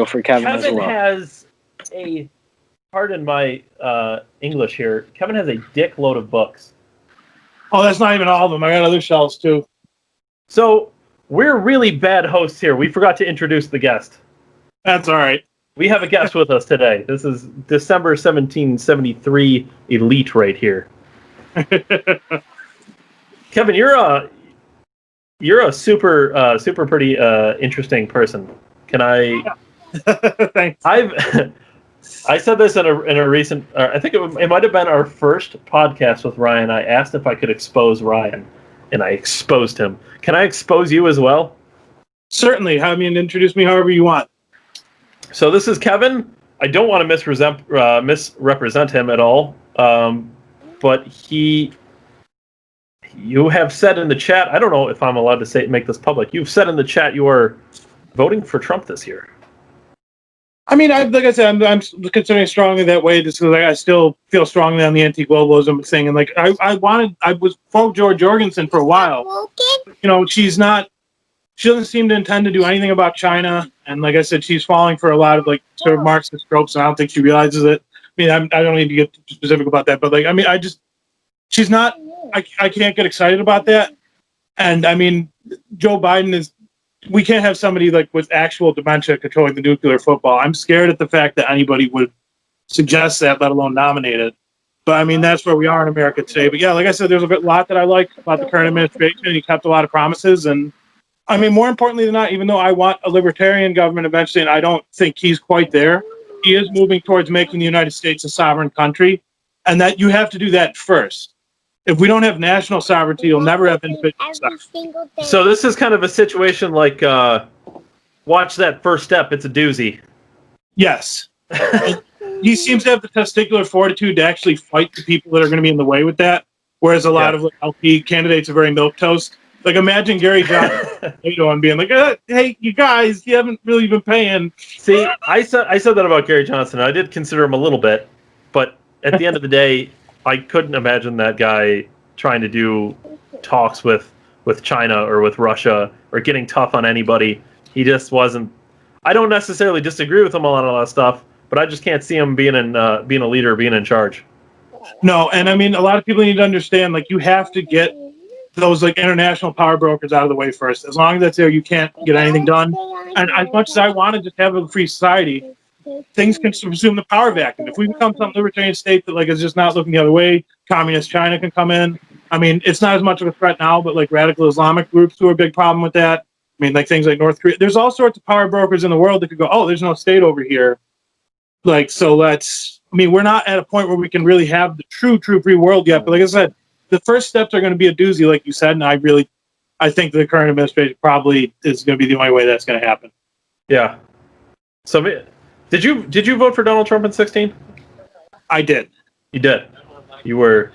for Kevin as Kevin well. has a, pardon my English here, Kevin has a dick load of books. Oh, that's not even all of them. I got other shelves, too. So, we're really bad hosts here. We forgot to introduce the guest. That's all right. We have a guest with us today. This is December 1773 Elite right here. Kevin, you're a super pretty interesting person. Can I? Thanks. I said this in a recent. I think it might have been our first podcast with Ryan. I asked if I could expose Ryan, and I exposed him. Can I expose you as well? Certainly. I mean, introduce me however you want. So this is Kevin. I don't want to misrepresent him at all, but you have said in the chat. I don't know if I'm allowed to make this public. You've said in the chat you are voting for Trump this year. I mean, like I said, I'm considering strongly that way just because I still feel strongly on the anti-globalism thing. And like, I was for George Jorgensen for a while. You know, she doesn't seem to intend to do anything about China. And like I said, she's falling for a lot of like sort of Marxist tropes, and I don't think she realizes it. I mean, I don't need to get specific about that, but like, I mean, she's not. I can't get excited about that. And I mean, Joe Biden is. We can't have somebody like with actual dementia controlling the nuclear football. I'm scared at the fact that anybody would suggest that, let alone nominate it. But I mean, that's where we are in America today. But yeah, like I said, there's a lot that I like about the current administration. He kept a lot of promises, and I mean, more importantly than not, even though I want a libertarian government eventually, and I don't think he's quite there, he is moving towards making the United States a sovereign country, and that you have to do that first. If we don't have national sovereignty, you'll never have individual sovereignty. So this is kind of a situation like, watch that first step. It's a doozy. Yes. He seems to have the testicular fortitude to actually fight the people that are going to be in the way with that, whereas a lot of LP candidates are very milquetoast. Like, imagine Gary Johnson being like, hey, you guys, you haven't really been paying. See, I said that about Gary Johnson. I did consider him a little bit, but at the end of the day, I couldn't imagine that guy trying to do talks with China or with Russia or getting tough on anybody. He just wasn't. I don't necessarily disagree with him on a lot of stuff, but I just can't see him being a leader, being in charge. No, and I mean, a lot of people need to understand, like, you have to get those like international power brokers out of the way first. As long as that's there, you can't get anything done. And as much as I want to just have a free society, things can resume the power vacuum. If we become some libertarian state that like is just not looking the other way, communist China can come in. I mean, it's not as much of a threat now, but like radical Islamic groups who are a big problem with that. I mean, like things like North Korea. There's all sorts of power brokers in the world that could go, oh, there's no state over here. Like, so let's. I mean, we're not at a point where we can really have the true free world yet. But like I said, the first steps are going to be a doozy, like you said, and I think the current administration probably is going to be the only way that's going to happen. Yeah. So. Did you vote for Donald Trump in 2016? I did. You did. You were.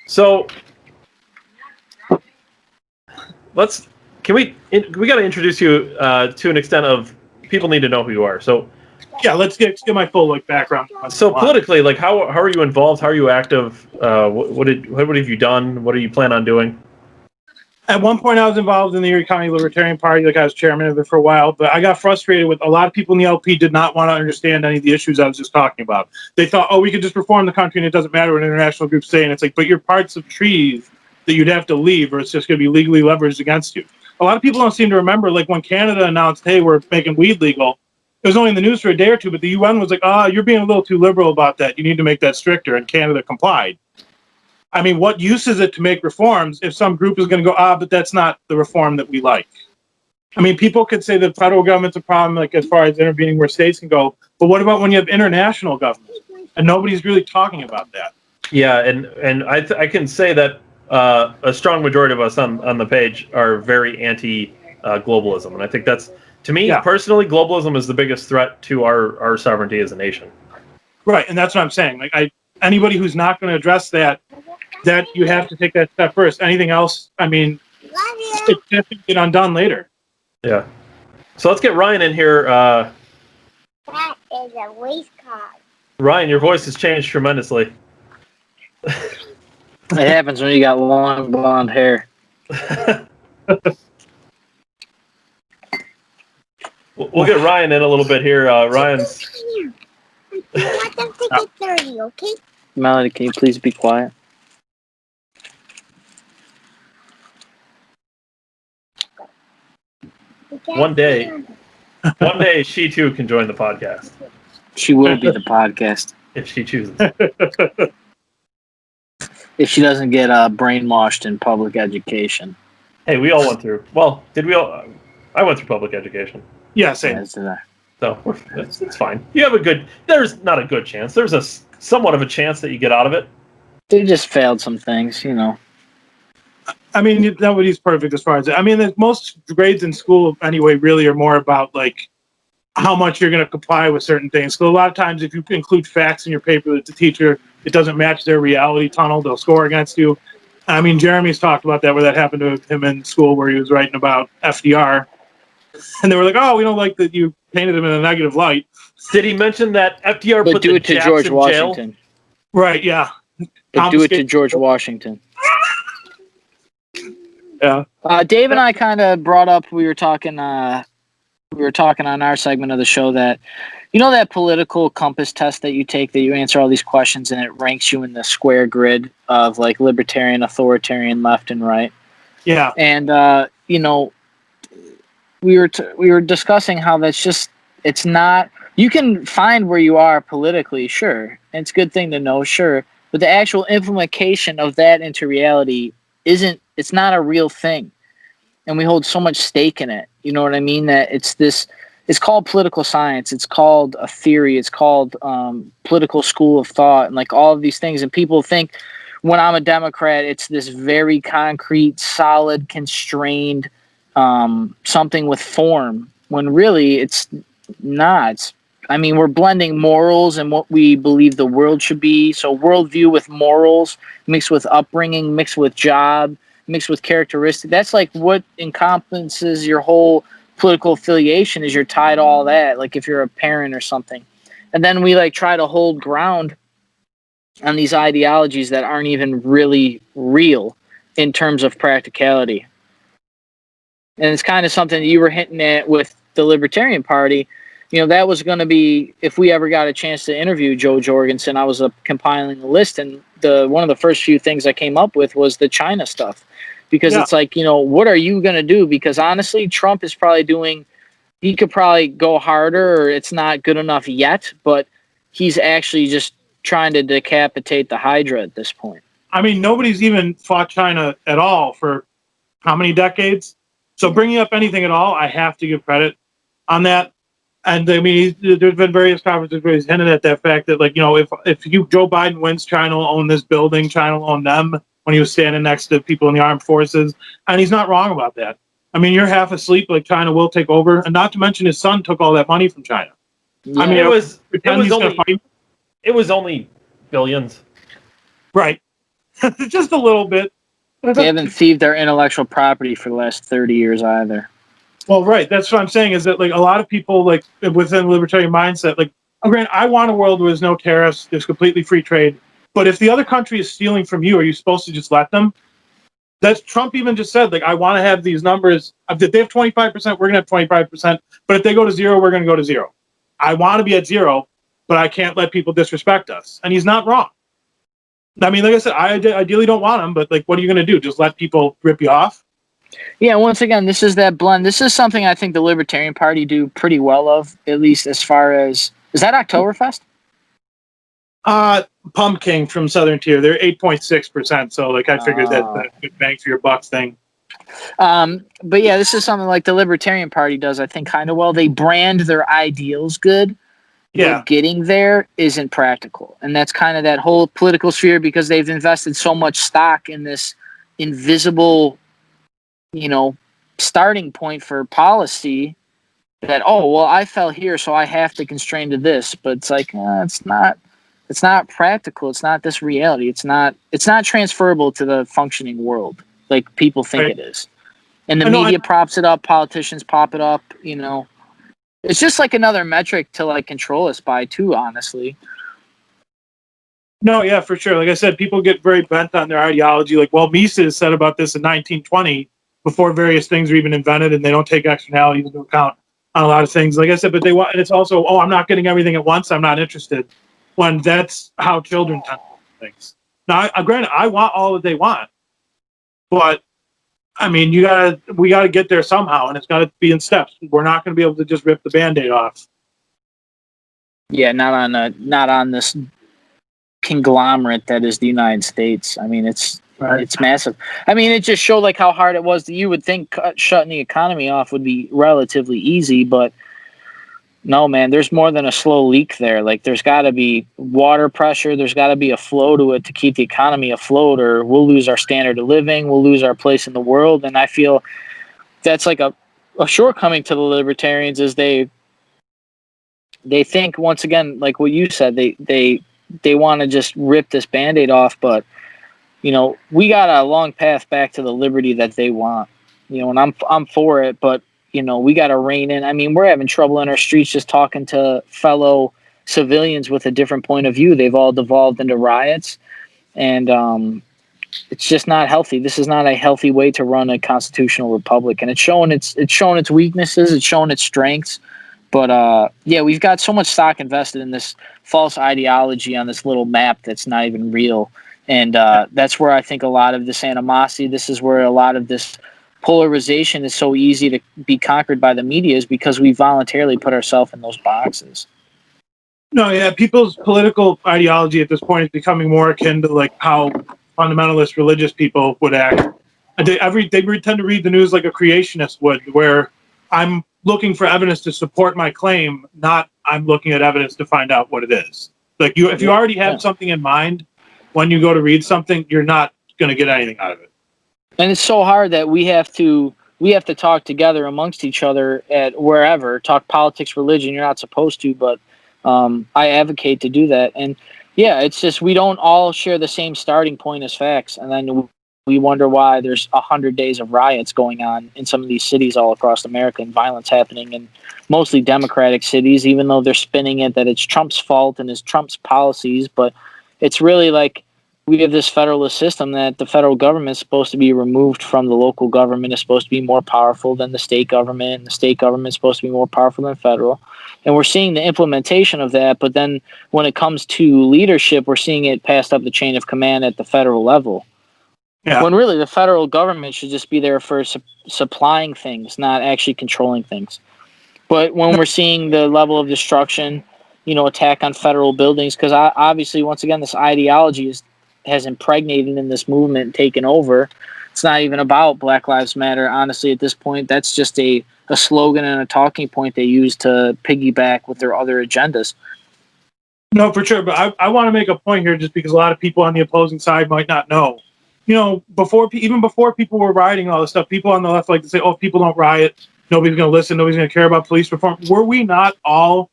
So we got to introduce you to an extent of people need to know who you are. So yeah, let's get my full like background. So politically, like how are you involved? How are you active? What have you done? What do you plan on doing? At one point, I was involved in the Erie County Libertarian Party. Like I was chairman of it for a while, but I got frustrated with a lot of people in the LP did not want to understand any of the issues I was just talking about. They thought, oh, we could just reform the country and it doesn't matter what international groups say. And it's like, but you're parts of treaties that you'd have to leave or it's just going to be legally leveraged against you. A lot of people don't seem to remember, like when Canada announced, hey, we're making weed legal, it was only in the news for a day or two, but the UN was like, you're being a little too liberal about that. You need to make that stricter. And Canada complied. I mean, what use is it to make reforms if some group is going to go, but that's not the reform that we like? I mean, people could say the federal government's a problem, like as far as intervening where states can go. But what about when you have international governments? And nobody's really talking about that. Yeah, and I can say that a strong majority of us on the page are very anti-globalism. And I think that's, to me, personally, globalism is the biggest threat to our sovereignty as a nation. Right, and that's what I'm saying. Like, anybody who's not going to address that you have to take that step first. Anything else, I mean, it's just going to get undone later. Yeah. So let's get Ryan in here. That is a waistcoat. Ryan, your voice has changed tremendously. It happens when you got long blonde hair. We'll get Ryan in a little bit here. Ryan's. I want them to get dirty, okay? Melody, can you please be quiet? One day she too can join the podcast She will be the podcast if she chooses. if she doesn't get brainwashed in public education. Hey, we all went through. Well, did we all? I went through public education, Yeah, same. Yes, there. so it's fine. You have a good. There's not a good chance. There's a somewhat of a chance that you get out of it. They just failed some things, you know. I mean, nobody's perfect as far as I mean, most grades in school anyway really are more about like how much you're going to comply with certain things. So a lot of times, if you include facts in your paper that the teacher it doesn't match their reality tunnel, they'll score against you. I mean, Jeremy's talked about that where that happened to him in school where he was writing about FDR, and they were like, "Oh, we don't like that you painted him in a negative light." Did he mention that FDR But put do the it to Japs George in Washington. jail? Right? Yeah. But do it to George Washington. Yeah. Dave and I kind of brought up. We were talking on our segment of the show that, you know, that political compass test that you take that you answer all these questions and it ranks you in the square grid of like libertarian, authoritarian, left and right. Yeah. And you know, we were discussing how that's just it's not. You can find where you are politically, sure, and it's a good thing to know, sure, but the actual implementation of that into reality isn't. It's not a real thing, and we hold so much stake in it. You know what I mean? That it's this. It's called political science. It's called a theory. It's called political school of thought, and like all of these things. And people think when I'm a Democrat, it's this very concrete, solid, constrained something with form. When really it's not. I mean, we're blending morals and what we believe the world should be. So worldview with morals, mixed with upbringing, mixed with job, mixed with characteristics. That's like what encompasses your whole political affiliation is you're tied to all that. Like if you're a parent or something. And then we like try to hold ground on these ideologies that aren't even really real in terms of practicality. And it's kind of something that you were hinting at with the Libertarian Party. You know, that was going to be, if we ever got a chance to interview Joe Jorgensen, I was compiling a list, and one of the first few things I came up with was the China stuff. Because it's like, you know, what are you going to do? Because honestly, Trump is probably he could probably go harder, or it's not good enough yet, but he's actually just trying to decapitate the Hydra at this point. I mean, nobody's even fought China at all for how many decades? So bringing up anything at all, I have to give credit on that. And I mean, there's been various conferences where he's hinted at that fact that, like, you know, if Joe Biden wins, China will own this building, China will own them, when he was standing next to people in the armed forces. And he's not wrong about that. I mean, you're half asleep, like China will take over. And not to mention his son took all that money from China. Yeah. I mean, it was only billions. Right. Just a little bit. They haven't thieved their intellectual property for the last 30 years either. Well, right. That's what I'm saying is that, like, a lot of people, like, within the libertarian mindset, like, granted, I want a world where there's no tariffs, there's completely free trade. But if the other country is stealing from you, are you supposed to just let them? That's Trump even just said, like, I want to have these numbers. If they have 25%, we're going to have 25%. But if they go to zero, we're going to go to zero. I want to be at zero, but I can't let people disrespect us. And he's not wrong. I mean, like I said, I ideally don't want them, but, like, what are you going to do? Just let people rip you off? Yeah, once again, this is that blend. This is something I think the Libertarian Party do pretty well of, at least as far as... Is that Oktoberfest? Pumpkin from Southern Tier. They're 8.6%, so, like, I figured that's a good bang for your buck thing. But, yeah, this is something like the Libertarian Party does, I think, kind of well. They brand their ideals good. Yeah. But getting there isn't practical. And that's kind of that whole political sphere because they've invested so much stock in this invisible... you know, starting point for policy that, oh, well, I fell here, so I have to constrain to this. But it's like, it's not practical. It's not this reality. It's not transferable to the functioning world like people think it is. And the media props it up. Politicians pop it up. You know, it's just like another metric to like control us by too, honestly. No, yeah, for sure. Like I said, people get very bent on their ideology. Like, well, Mises said about this in 1920, before various things were even invented, and they don't take externalities into account. on a lot of things. Like I said, but they want, and it's also, oh, I'm not getting everything at once. I'm not interested. When that's how children tend to do things. Now, granted, I want all that they want, but I mean, we gotta get there somehow, and it's got to be in steps. We're not going to be able to just rip the Band-Aid off. Yeah, not on this conglomerate that is the United States. I mean, it's massive. I mean, it just showed like how hard it was. That you would think shutting the economy off would be relatively easy, but no, man. There's more than a slow leak there. Like, there's got to be water pressure. There's got to be a flow to it to keep the economy afloat, or we'll lose our standard of living. We'll lose our place in the world. And I feel that's like a shortcoming to the libertarians is they think, once again, like what you said, they want to just rip this Band-Aid off, but we got a long path back to the liberty that they want. And I'm for it, but we got to rein in. I mean, we're having trouble in our streets just talking to fellow civilians with a different point of view. They've all devolved into riots, and it's just not healthy. This is not a healthy way to run a constitutional republic, and it's showing its weaknesses, it's showing its strengths. But yeah, we've got so much stock invested in this false ideology on this little map that's not even real, and that's where I think a lot of this animosity. This is where a lot of this polarization is so easy to be conquered by the media, is because we voluntarily put ourselves in those boxes. No, yeah, people's political ideology at this point is becoming more akin to like how fundamentalist religious people would act. They tend to read the news like a creationist would, where I'm looking for evidence to support my claim, not I'm looking at evidence to find out what it is. Like if you already have something in mind when you go to read something, you're not going to get anything out of it. And it's so hard that we have to talk together amongst each other at wherever, talk politics, religion. You're not supposed to, but I advocate to do that. And yeah, it's just we don't all share the same starting point as facts, and then we wonder why there's 100 days of riots going on in some of these cities all across America, and violence happening in mostly Democratic cities, even though they're spinning it that it's Trump's fault and it's Trump's policies. But it's really like we have this federalist system that the federal government is supposed to be removed from the local government, is supposed to be more powerful than the state government, and the state government is supposed to be more powerful than federal. And we're seeing the implementation of that, but then when it comes to leadership, we're seeing it passed up the chain of command at the federal level. Yeah. When really the federal government should just be there for supplying things, not actually controlling things. But when we're seeing the level of destruction, attack on federal buildings, because obviously, once again, this ideology has impregnated in this movement, taken over. It's not even about Black Lives Matter. Honestly, at this point, that's just a slogan and a talking point they use to piggyback with their other agendas. No, for sure. But I want to make a point here, just because a lot of people on the opposing side might not know. Before people were rioting and all this stuff, people on the left like to say, "Oh, if people don't riot, nobody's going to listen. Nobody's going to care about police reform." Were we not all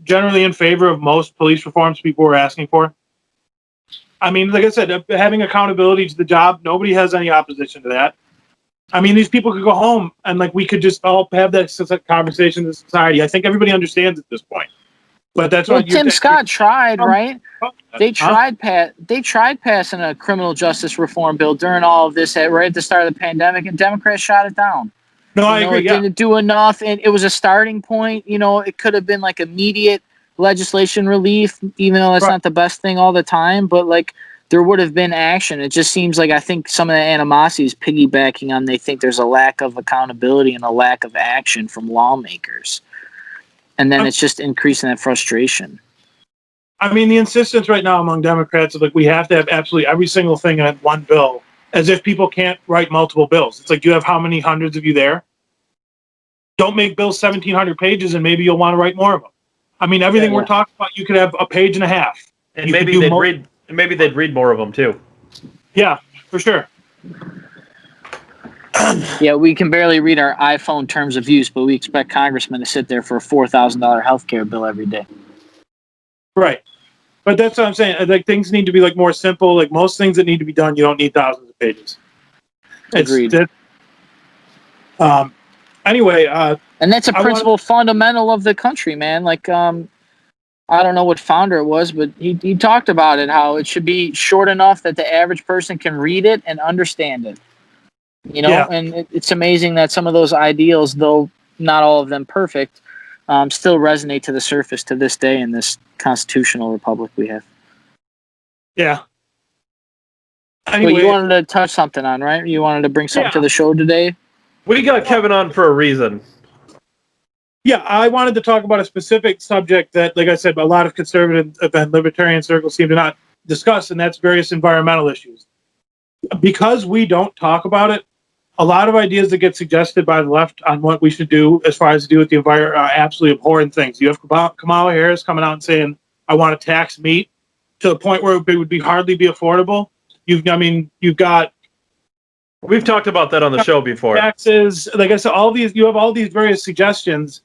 generally in favor of most police reforms people were asking for? I mean, like I said, having accountability to the job, nobody has any opposition to that. I mean, these people could go home and we could just all have that conversation in society. I think everybody understands at this point. But that's what Tim Scott tried, right? They tried passing a criminal justice reform bill during all of this right at the start of the pandemic, and Democrats shot it down. No, I agree. It didn't do enough, and it was a starting point. It could have been like immediate legislation relief, even though that's not the best thing all the time, but there would have been action. It just seems like I think some of the animosity is piggybacking on they think there's a lack of accountability and a lack of action from lawmakers. And then it's just increasing that frustration. I mean, the insistence right now among Democrats is we have to have absolutely every single thing in one bill, as if people can't write multiple bills. It's like, you have how many hundreds of you there? Don't make bills 1,700 pages, and maybe you'll want to write more of them. I mean, everything we're talking about, you could have a page and a half. And maybe they'd read more of them too. Yeah, for sure. Yeah, we can barely read our iPhone terms of use, but we expect congressmen to sit there for a $4,000 health care bill every day. Right. But that's what I'm saying. Things need to be more simple. Most things that need to be done, you don't need thousands of pages. Agreed. Anyway. And that's a principle fundamental of the country, man. I don't know what founder it was, but he talked about it, how it should be short enough that the average person can read it and understand it. And it's amazing that some of those ideals, though not all of them perfect, still resonate to the surface to this day in this constitutional republic we have. Yeah. But Anyway, you wanted to touch something on, right? You wanted to bring something to the show today? We got Kevin on for a reason. yeah, I wanted to talk about a specific subject that, like I said, a lot of conservative and libertarian circles seem to not discuss, and that's various environmental issues. Because we don't talk about it, a lot of ideas that get suggested by the left on what we should do as far as to do with the environment are absolutely abhorrent things. You have Kamala Harris coming out and saying, I want to tax meat to the point where it would be hardly be affordable. You've got We've talked about that on the show before. taxes. Like I said, you have all these various suggestions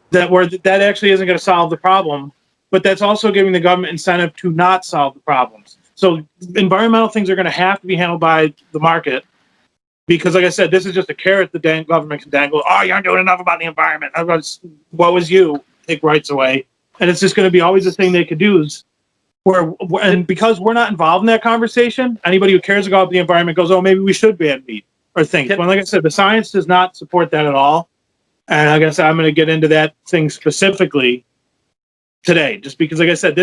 that actually isn't going to solve the problem, but that's also giving the government incentive to not solve the problems. So environmental things are going to have to be handled by the market because, like I said, this is just a carrot the government can dangle. Oh, you aren't doing enough about the environment. What was you? Take rights away. And it's just going to be always the thing they could do is and because we're not involved in that conversation, anybody who cares about the environment goes, oh, maybe we should ban meat or things. When, like I said, the science does not support that at all. And like I said, I'm going to get into that thing specifically today, just because, like I said,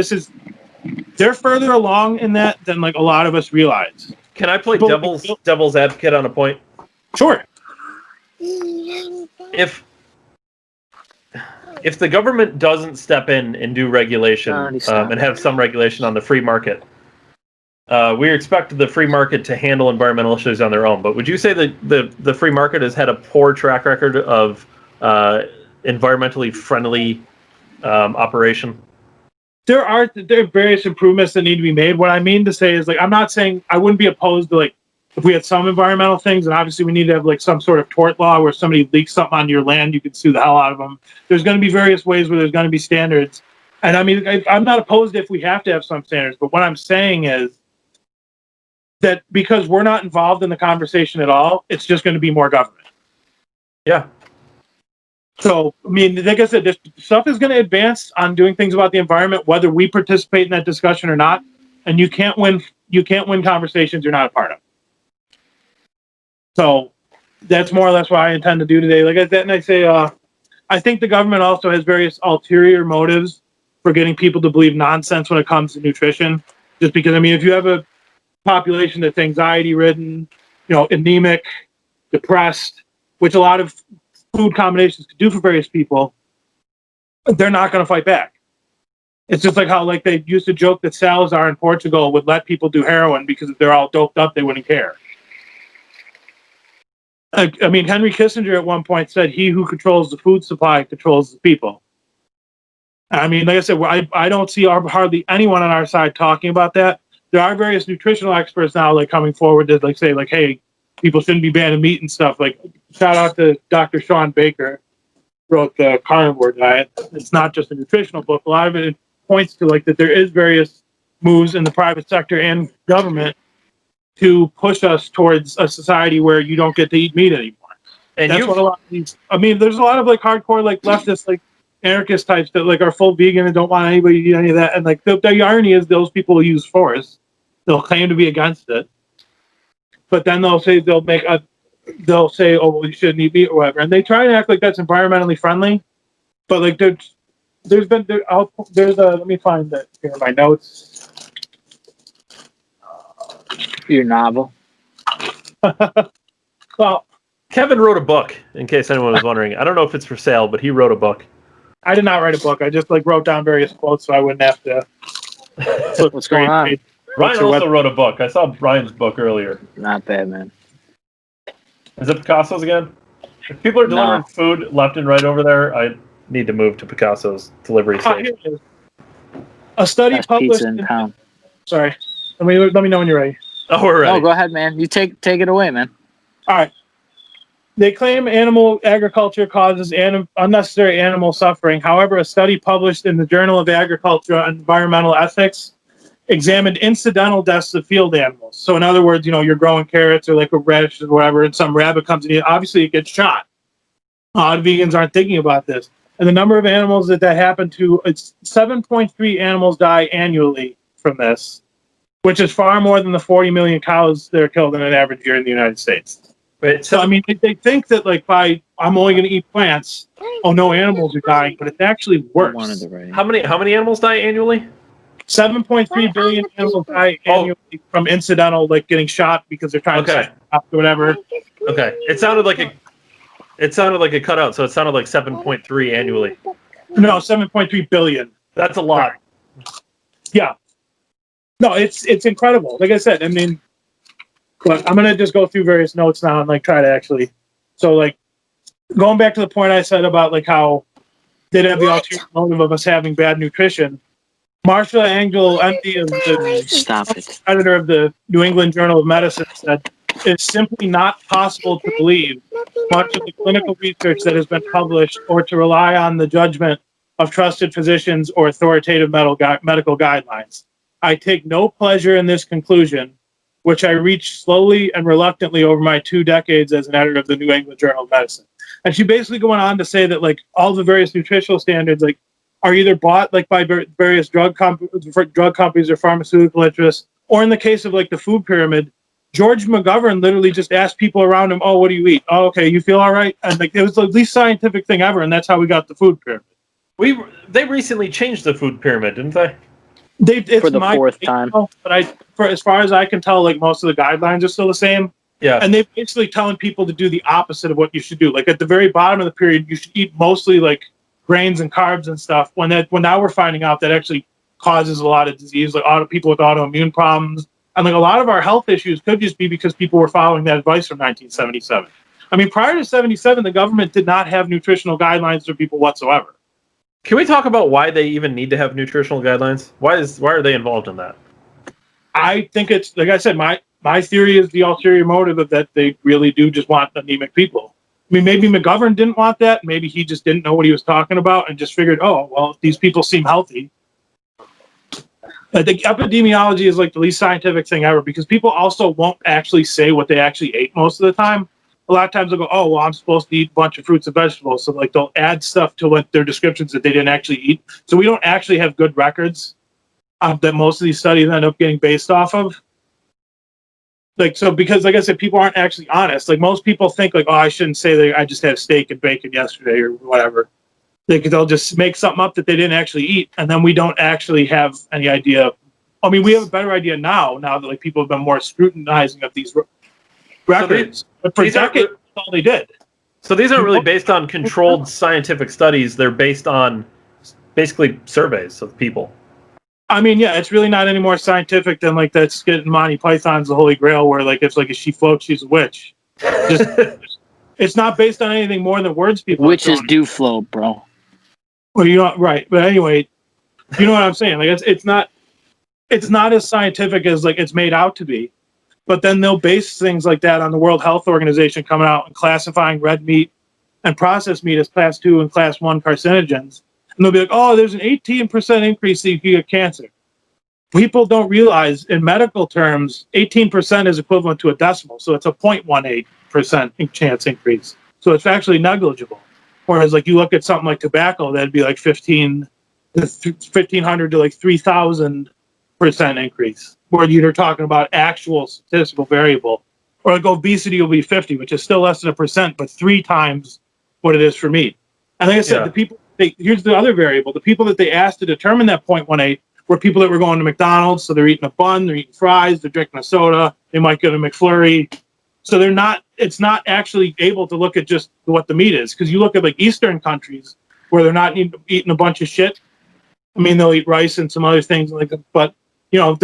they're further along in that than like a lot of us realize. Can I play devil's advocate on a point? Sure. If the government doesn't step in and do regulation and have some regulation on the free market, we expect the free market to handle environmental issues on their own. But would you say that the free market has had a poor track record of environmentally friendly operation? There are various improvements that need to be made. What I mean to say is, like, I'm not saying I wouldn't be opposed to, like, if we had some environmental things, and obviously we need to have like some sort of tort law where somebody leaks something onto your land, you can sue the hell out of them. There's going to be various ways where there's going to be standards. And I mean, I'm not opposed if we have to have some standards, but what I'm saying is that because we're not involved in the conversation at all, it's just going to be more government. Yeah. So, I mean, like I said, this stuff is going to advance on doing things about the environment, whether we participate in that discussion or not. And you can't win conversations you're not a part of. So that's more or less what I intend to do today. Like I said, and I say, I think the government also has various ulterior motives for getting people to believe nonsense when it comes to nutrition. Just because, I mean, if you have a population that's anxiety-ridden, anemic, depressed, which a lot of food combinations could do for various people, they're not going to fight back. It's just like how, like, they used to joke that Salazar in Portugal would let people do heroin because if they're all doped up, they wouldn't care. I mean, Henry Kissinger at one point said, he who controls the food supply controls the people. I mean, like I said, I don't see hardly anyone on our side talking about that. There are various nutritional experts now, like, coming forward to, like, say, like, hey, people shouldn't be banning meat and stuff. Like, shout out to Dr. Sean Baker, wrote the Carnivore Diet. It's not just a nutritional book. A lot of it points to, like, that there is various moves in the private sector and government to push us towards a society where you don't get to eat meat anymore. And that's what a lot of these. I mean, there's a lot of like hardcore, like leftist, like anarchist types that like are full vegan and don't want anybody to eat any of that. And like the irony is, those people will use force. They'll claim to be against it, but then they'll say oh, well, you shouldn't eat meat or whatever. And they try and act like that's environmentally friendly, but like there's let me find that here in my notes. Your novel. Well, Kevin wrote a book, in case anyone was wondering. I don't know if it's for sale, but he wrote a book. I did not write a book. I just like wrote down various quotes so I wouldn't have to. What's going on? Ryan also wrote a book. I saw Brian's book earlier. Not bad, man. Is it Picasso's again? If people are delivering food left and right over there, I need to move to Picasso's delivery station. A study Best published pizza in town. Sorry. Let me know when you're ready. Oh, we're ready. No, go ahead, man. You take it away, man. All right. They claim animal agriculture causes unnecessary animal suffering. However, a study published in the Journal of Agriculture and Environmental Ethics examined incidental deaths of field animals. So in other words, you're growing carrots or like a radish or whatever, and some rabbit comes in, obviously it gets shot. A lot of vegans aren't thinking about this. And the number of animals that happened to, it's 7.3 animals die annually from this, which is far more than the 40 million cows that are killed in an average year in the United States. Wait, So, I mean, they think that, like, by I'm only going to eat plants. Oh, no animals are dying, but it's actually worse. One of the right. How many animals die annually? 7.3 billion animals die annually from incidental, like getting shot because they're trying to stop or whatever. Okay. It sounded like a cutout, so it sounded like 7.3 annually. No, 7.3 billion. That's a lot. Yeah. No, it's incredible. Like I said, I mean, but I'm gonna just go through various notes now and like try to actually. So like, going back to the point I said about like how they'd have the ulterior motive of us having bad nutrition. Marsha Angel, MD, of the editor of the New England Journal of Medicine, said it's simply not possible to believe much of the clinical research that has been published or to rely on the judgment of trusted physicians or authoritative medical guidelines. I take no pleasure in this conclusion, which I reached slowly and reluctantly over my 2 decades as an editor of the New England Journal of Medicine. And she basically going on to say that like all the various nutritional standards like are either bought like by various drug companies or pharmaceutical interests, or in the case of like the food pyramid, George McGovern literally just asked people around him, "Oh, what do you eat? Oh, okay, you feel all right?" And like it was the least scientific thing ever, and that's how we got the food pyramid. They recently changed the food pyramid, didn't they? It's for the fourth time. But as far as I can tell, like most of the guidelines are still the same. Yeah. And they're basically telling people to do the opposite of what you should do. Like at the very bottom of the period, you should eat mostly like grains and carbs and stuff. When now we're finding out that actually causes a lot of disease, like people with autoimmune problems, and like a lot of our health issues could just be because people were following that advice from 1977. I mean, prior to 77, the government did not have nutritional guidelines for people whatsoever. Can we talk about why they even need to have nutritional guidelines? Why are they involved in that? I think it's like I said, my theory is the ulterior motive of that they really do just want anemic people. I mean, maybe McGovern didn't want that. Maybe he just didn't know what he was talking about and just figured, oh, well, these people seem healthy. I think epidemiology is like the least scientific thing ever because people also won't actually say what they actually ate most of the time. A lot of times they'll go, oh, well, I'm supposed to eat a bunch of fruits and vegetables. So like they'll add stuff to like their descriptions that they didn't actually eat. So we don't actually have good records that most of these studies end up getting based off of. Like, so because like I said, people aren't actually honest. Like most people think like, oh, I shouldn't say that I just had steak and bacon yesterday or whatever. They'll just make something up that they didn't actually eat. And then we don't actually have any idea. I mean, we have a better idea now that like people have been more scrutinizing of these records. But for decades, that's all they did. So these aren't really based on controlled scientific studies. They're based on basically surveys of people. I mean, yeah, it's really not any more scientific than like that skit in Monty Python's The Holy Grail where like it's like if she floats, she's a witch. It's not based on anything more than words people. Witches do float, bro. Well, you know, right? But anyway, you know what I'm saying? Like it's not as scientific as like it's made out to be. But then they'll base things like that on the World Health Organization coming out and classifying red meat and processed meat as class 2 and class 1 carcinogens. And they'll be like, oh, there's an 18% increase that you can get cancer. People don't realize in medical terms, 18% is equivalent to a decimal. So it's a 0.18% chance increase. So it's actually negligible. Whereas like you look at something like tobacco, that'd be like 1,500 to like 3,000% increase. Where you're talking about actual statistical variable. Or like obesity will be 50, which is still less than a percent, but 3 times what it is for meat. And like I said, the people, here's the other variable. The people that they asked to determine that 0.18 were people that were going to McDonald's, so they're eating a bun, they're eating fries, they're drinking a soda, they might get a McFlurry. So it's not actually able to look at just what the meat is. Because you look at like Eastern countries where they're not eating a bunch of shit. I mean, they'll eat rice and some other things like that, but you know,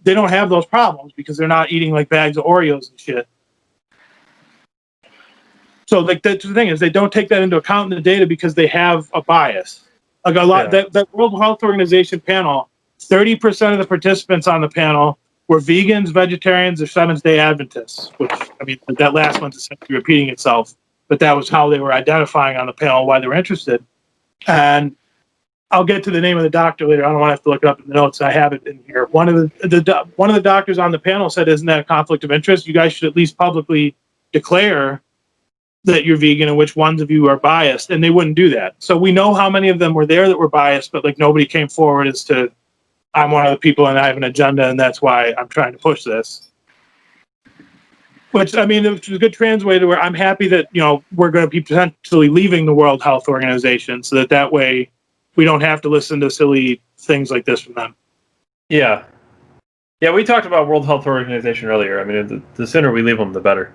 they don't have those problems because they're not eating like bags of Oreos and shit. So like that's the thing is they don't take that into account in the data because they have a bias. Like a lot that World Health Organization panel, 30% of the participants on the panel were vegans, vegetarians, or Seventh-day Adventists. Which I mean that last one's essentially repeating itself, but that was how they were identifying on the panel why they were interested. And I'll get to the name of the doctor later. I don't want to have to look it up in the notes. I have it in here. One of the doctors on the panel said, "Isn't that a conflict of interest? You guys should at least publicly declare that you're vegan and which ones of you are biased." And they wouldn't do that. So we know how many of them were there that were biased, but like nobody came forward as to, I'm one of the people and I have an agenda and that's why I'm trying to push this. Which, I mean, it's a good translator where I'm happy that, we're going to be potentially leaving the World Health Organization so that way we don't have to listen to silly things like this from them. Yeah. Yeah, we talked about World Health Organization earlier. I mean, the sooner we leave them, the better.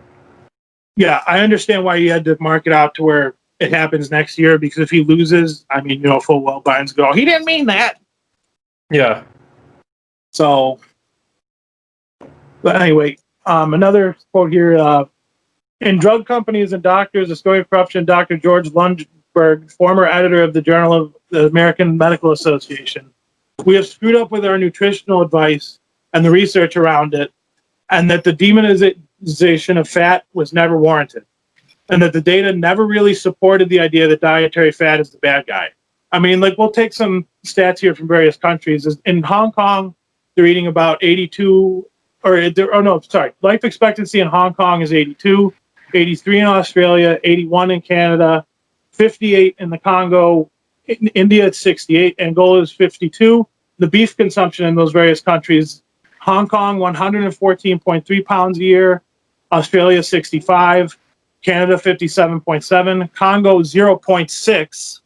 Yeah, I understand why you had to mark it out to where it happens next year, because if he loses, I mean, full well Biden's go, he didn't mean that. Yeah. So, but anyway, another quote here. In drug companies and doctors, the story of corruption, Dr. George Lundberg, former editor of the Journal of the American Medical Association. We have screwed up with our nutritional advice and the research around it, and that the demonization of fat was never warranted, and that the data never really supported the idea that dietary fat is the bad guy. I mean, we'll take some stats here from various countries. In Hong Kong, they're eating about 82, life expectancy in Hong Kong is 82, 83 in Australia, 81 in Canada, 58 in the Congo, in India it's 68, Angola is 52. The beef consumption in those various countries, Hong Kong 114.3 pounds a year, Australia 65, Canada 57.7, Congo 0.6,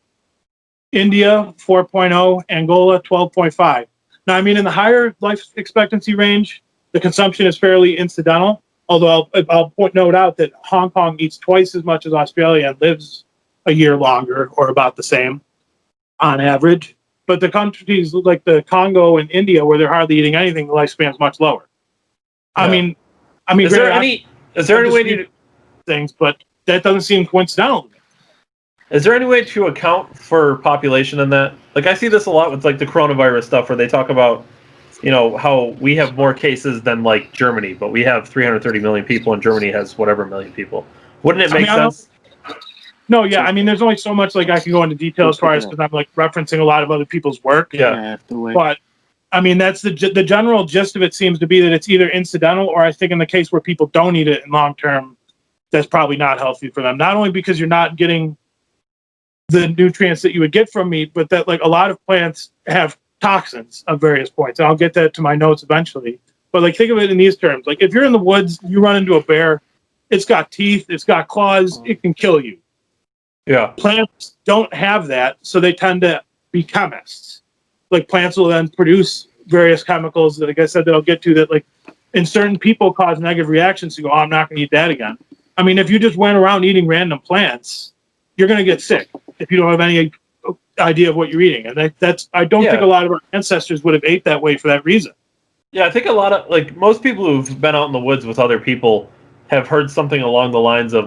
India 4.0, Angola 12.5. Now, I mean, in the higher life expectancy range, the consumption is fairly incidental, although I'll note out that Hong Kong eats twice as much as Australia and lives a year longer, or about the same on average. But the countries like the Congo and India, where they're hardly eating anything, the lifespan is much lower. Yeah. I mean, is there any way to things? But that doesn't seem coincidental to me. Is there any way to account for population in that? I see this a lot with the coronavirus stuff, where they talk about, how we have more cases than Germany, but we have 330 million people, and Germany has whatever million people. Wouldn't it make sense? No, yeah. I mean, there's only so much I can go into detail as far as, because I'm referencing a lot of other people's work. Yeah. But I mean, that's the general gist of it seems to be that it's either incidental, or I think in the case where people don't eat it in long term, that's probably not healthy for them. Not only because you're not getting the nutrients that you would get from meat, but that a lot of plants have toxins of various points. And I'll get that to my notes eventually. But think of it in these terms. If you're in the woods, you run into a bear, it's got teeth, it's got claws, it can kill you. Yeah. Plants don't have that, so they tend to be chemists. Plants will then produce various chemicals that, like I said, that I'll get to, that in certain people cause negative reactions to go, I'm not going to eat that again. I mean, if you just went around eating random plants, you're going to get sick if you don't have any idea of what you're eating. And I don't think a lot of our ancestors would have ate that way for that reason. Yeah, I think a lot of, most people who've been out in the woods with other people have heard something along the lines of,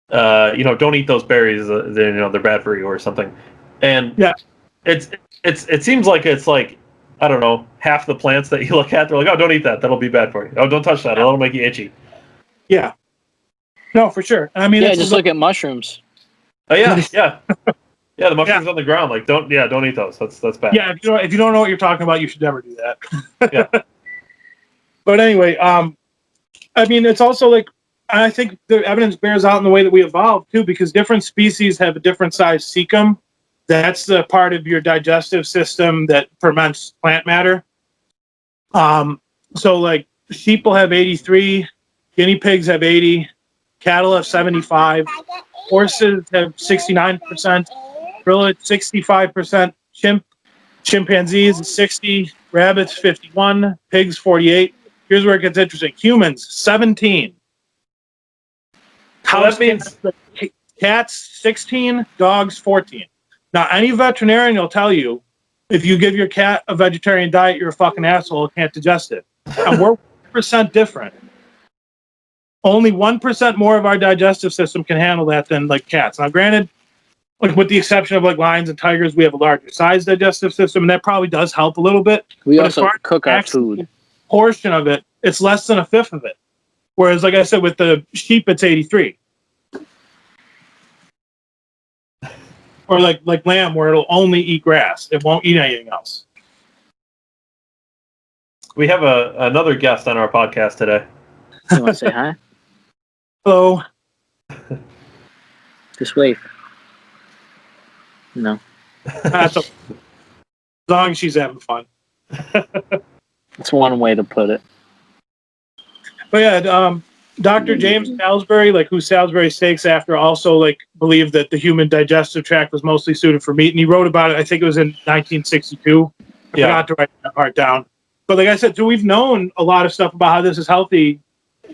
don't eat those berries, they're bad for you or something. And yeah, it seems like it's I don't know, half the plants that you look at, they're oh, don't eat that, that'll be bad for you. Oh, don't touch that, that'll make you itchy. Yeah. No, for sure. I mean, just look at mushrooms. Oh yeah, yeah. Yeah, the mushrooms on the ground, don't eat those. That's bad. Yeah, if you don't know what you're talking about, you should never do that. Yeah. But anyway, I mean, it's also I think the evidence bears out in the way that we evolved too, because different species have a different size cecum. That's the part of your digestive system that ferments plant matter. So sheep will have 83, guinea pigs have 80, cattle have 75, horses have 69%, gorilla 65%, chimpanzees 60, rabbits 51, pigs 48. Here's where it gets interesting. Humans 17. So that means cats 16, dogs 14. Now, any veterinarian will tell you, if you give your cat a vegetarian diet, you're a fucking asshole, can't digest it. And we're 1% different. Only 1% more of our digestive system can handle that than cats. Now, granted, with the exception of lions and tigers, we have a larger size digestive system, and that probably does help a little bit. We also cook our food. Portion of it, it's less than a fifth of it. Whereas, like I said, with the sheep, it's 83. Or like lamb, where it'll only eat grass. It won't eat anything else. We have another guest on our podcast today. You want to say hi? Hello. Just wave. No. As long as she's having fun. That's one way to put it. But yeah, Dr. James Salisbury, like who Salisbury steaks after, also like believed that the human digestive tract was mostly suited for meat, and he wrote about it. I think it was in 1962. I forgot to write that part down. But like I said, so we've known a lot of stuff about how this is healthy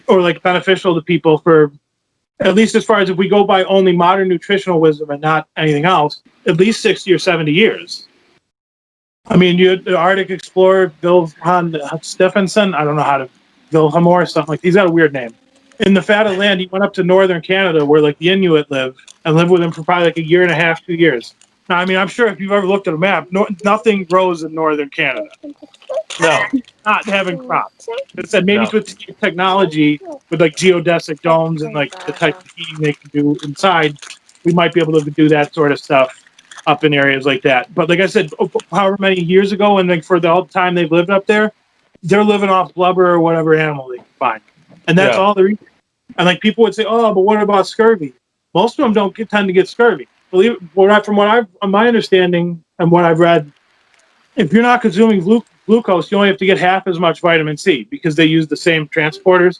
or like beneficial to people for, at least as far as if we go by only modern nutritional wisdom and not anything else, at least 60 or 70 years. I mean, you had the Arctic explorer Wilhelm Stephenson. I don't know how to Wilhelm or something like. He's got a weird name. In the fat of land, he went up to northern Canada, where like the Inuit live, and lived with him for probably like a year and a half, 2 years. Now, I mean, I'm sure if you've ever looked at a map, nothing grows in northern Canada. No. Not having crops. It said maybe No. with technology, with like geodesic domes and like the type of heating they can do inside, we might be able to do that sort of stuff up in areas like that. But like I said, however many years ago, and like for the whole time they've lived up there, they're living off blubber or whatever animal they can find, and that's all they're eating. And like people would say, "Oh, but what about scurvy?" Most of them don't tend to get scurvy. From my understanding and what I've read, if you're not consuming glucose, you only have to get half as much vitamin C because they use the same transporters.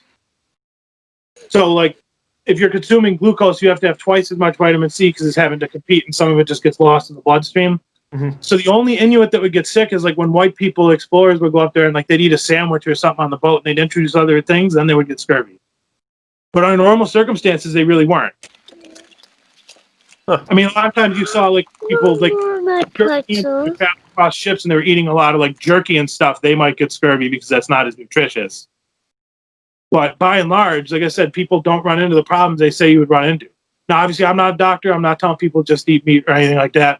So like, if you're consuming glucose, you have to have twice as much vitamin C because it's having to compete, and some of it just gets lost in the bloodstream. Mm-hmm. So the only Inuit that would get sick is like when white people, explorers, would go up there and like they'd eat a sandwich or something on the boat, and they'd introduce other things, then they would get scurvy. But under normal circumstances, they really weren't. Huh. I mean, a lot of times you saw like people like across ships, and they were eating a lot of like jerky and stuff. They might get scurvy because that's not as nutritious. But by and large, like I said, people don't run into the problems they say you would run into. Now, obviously, I'm not a doctor. I'm not telling people just eat meat or anything like that.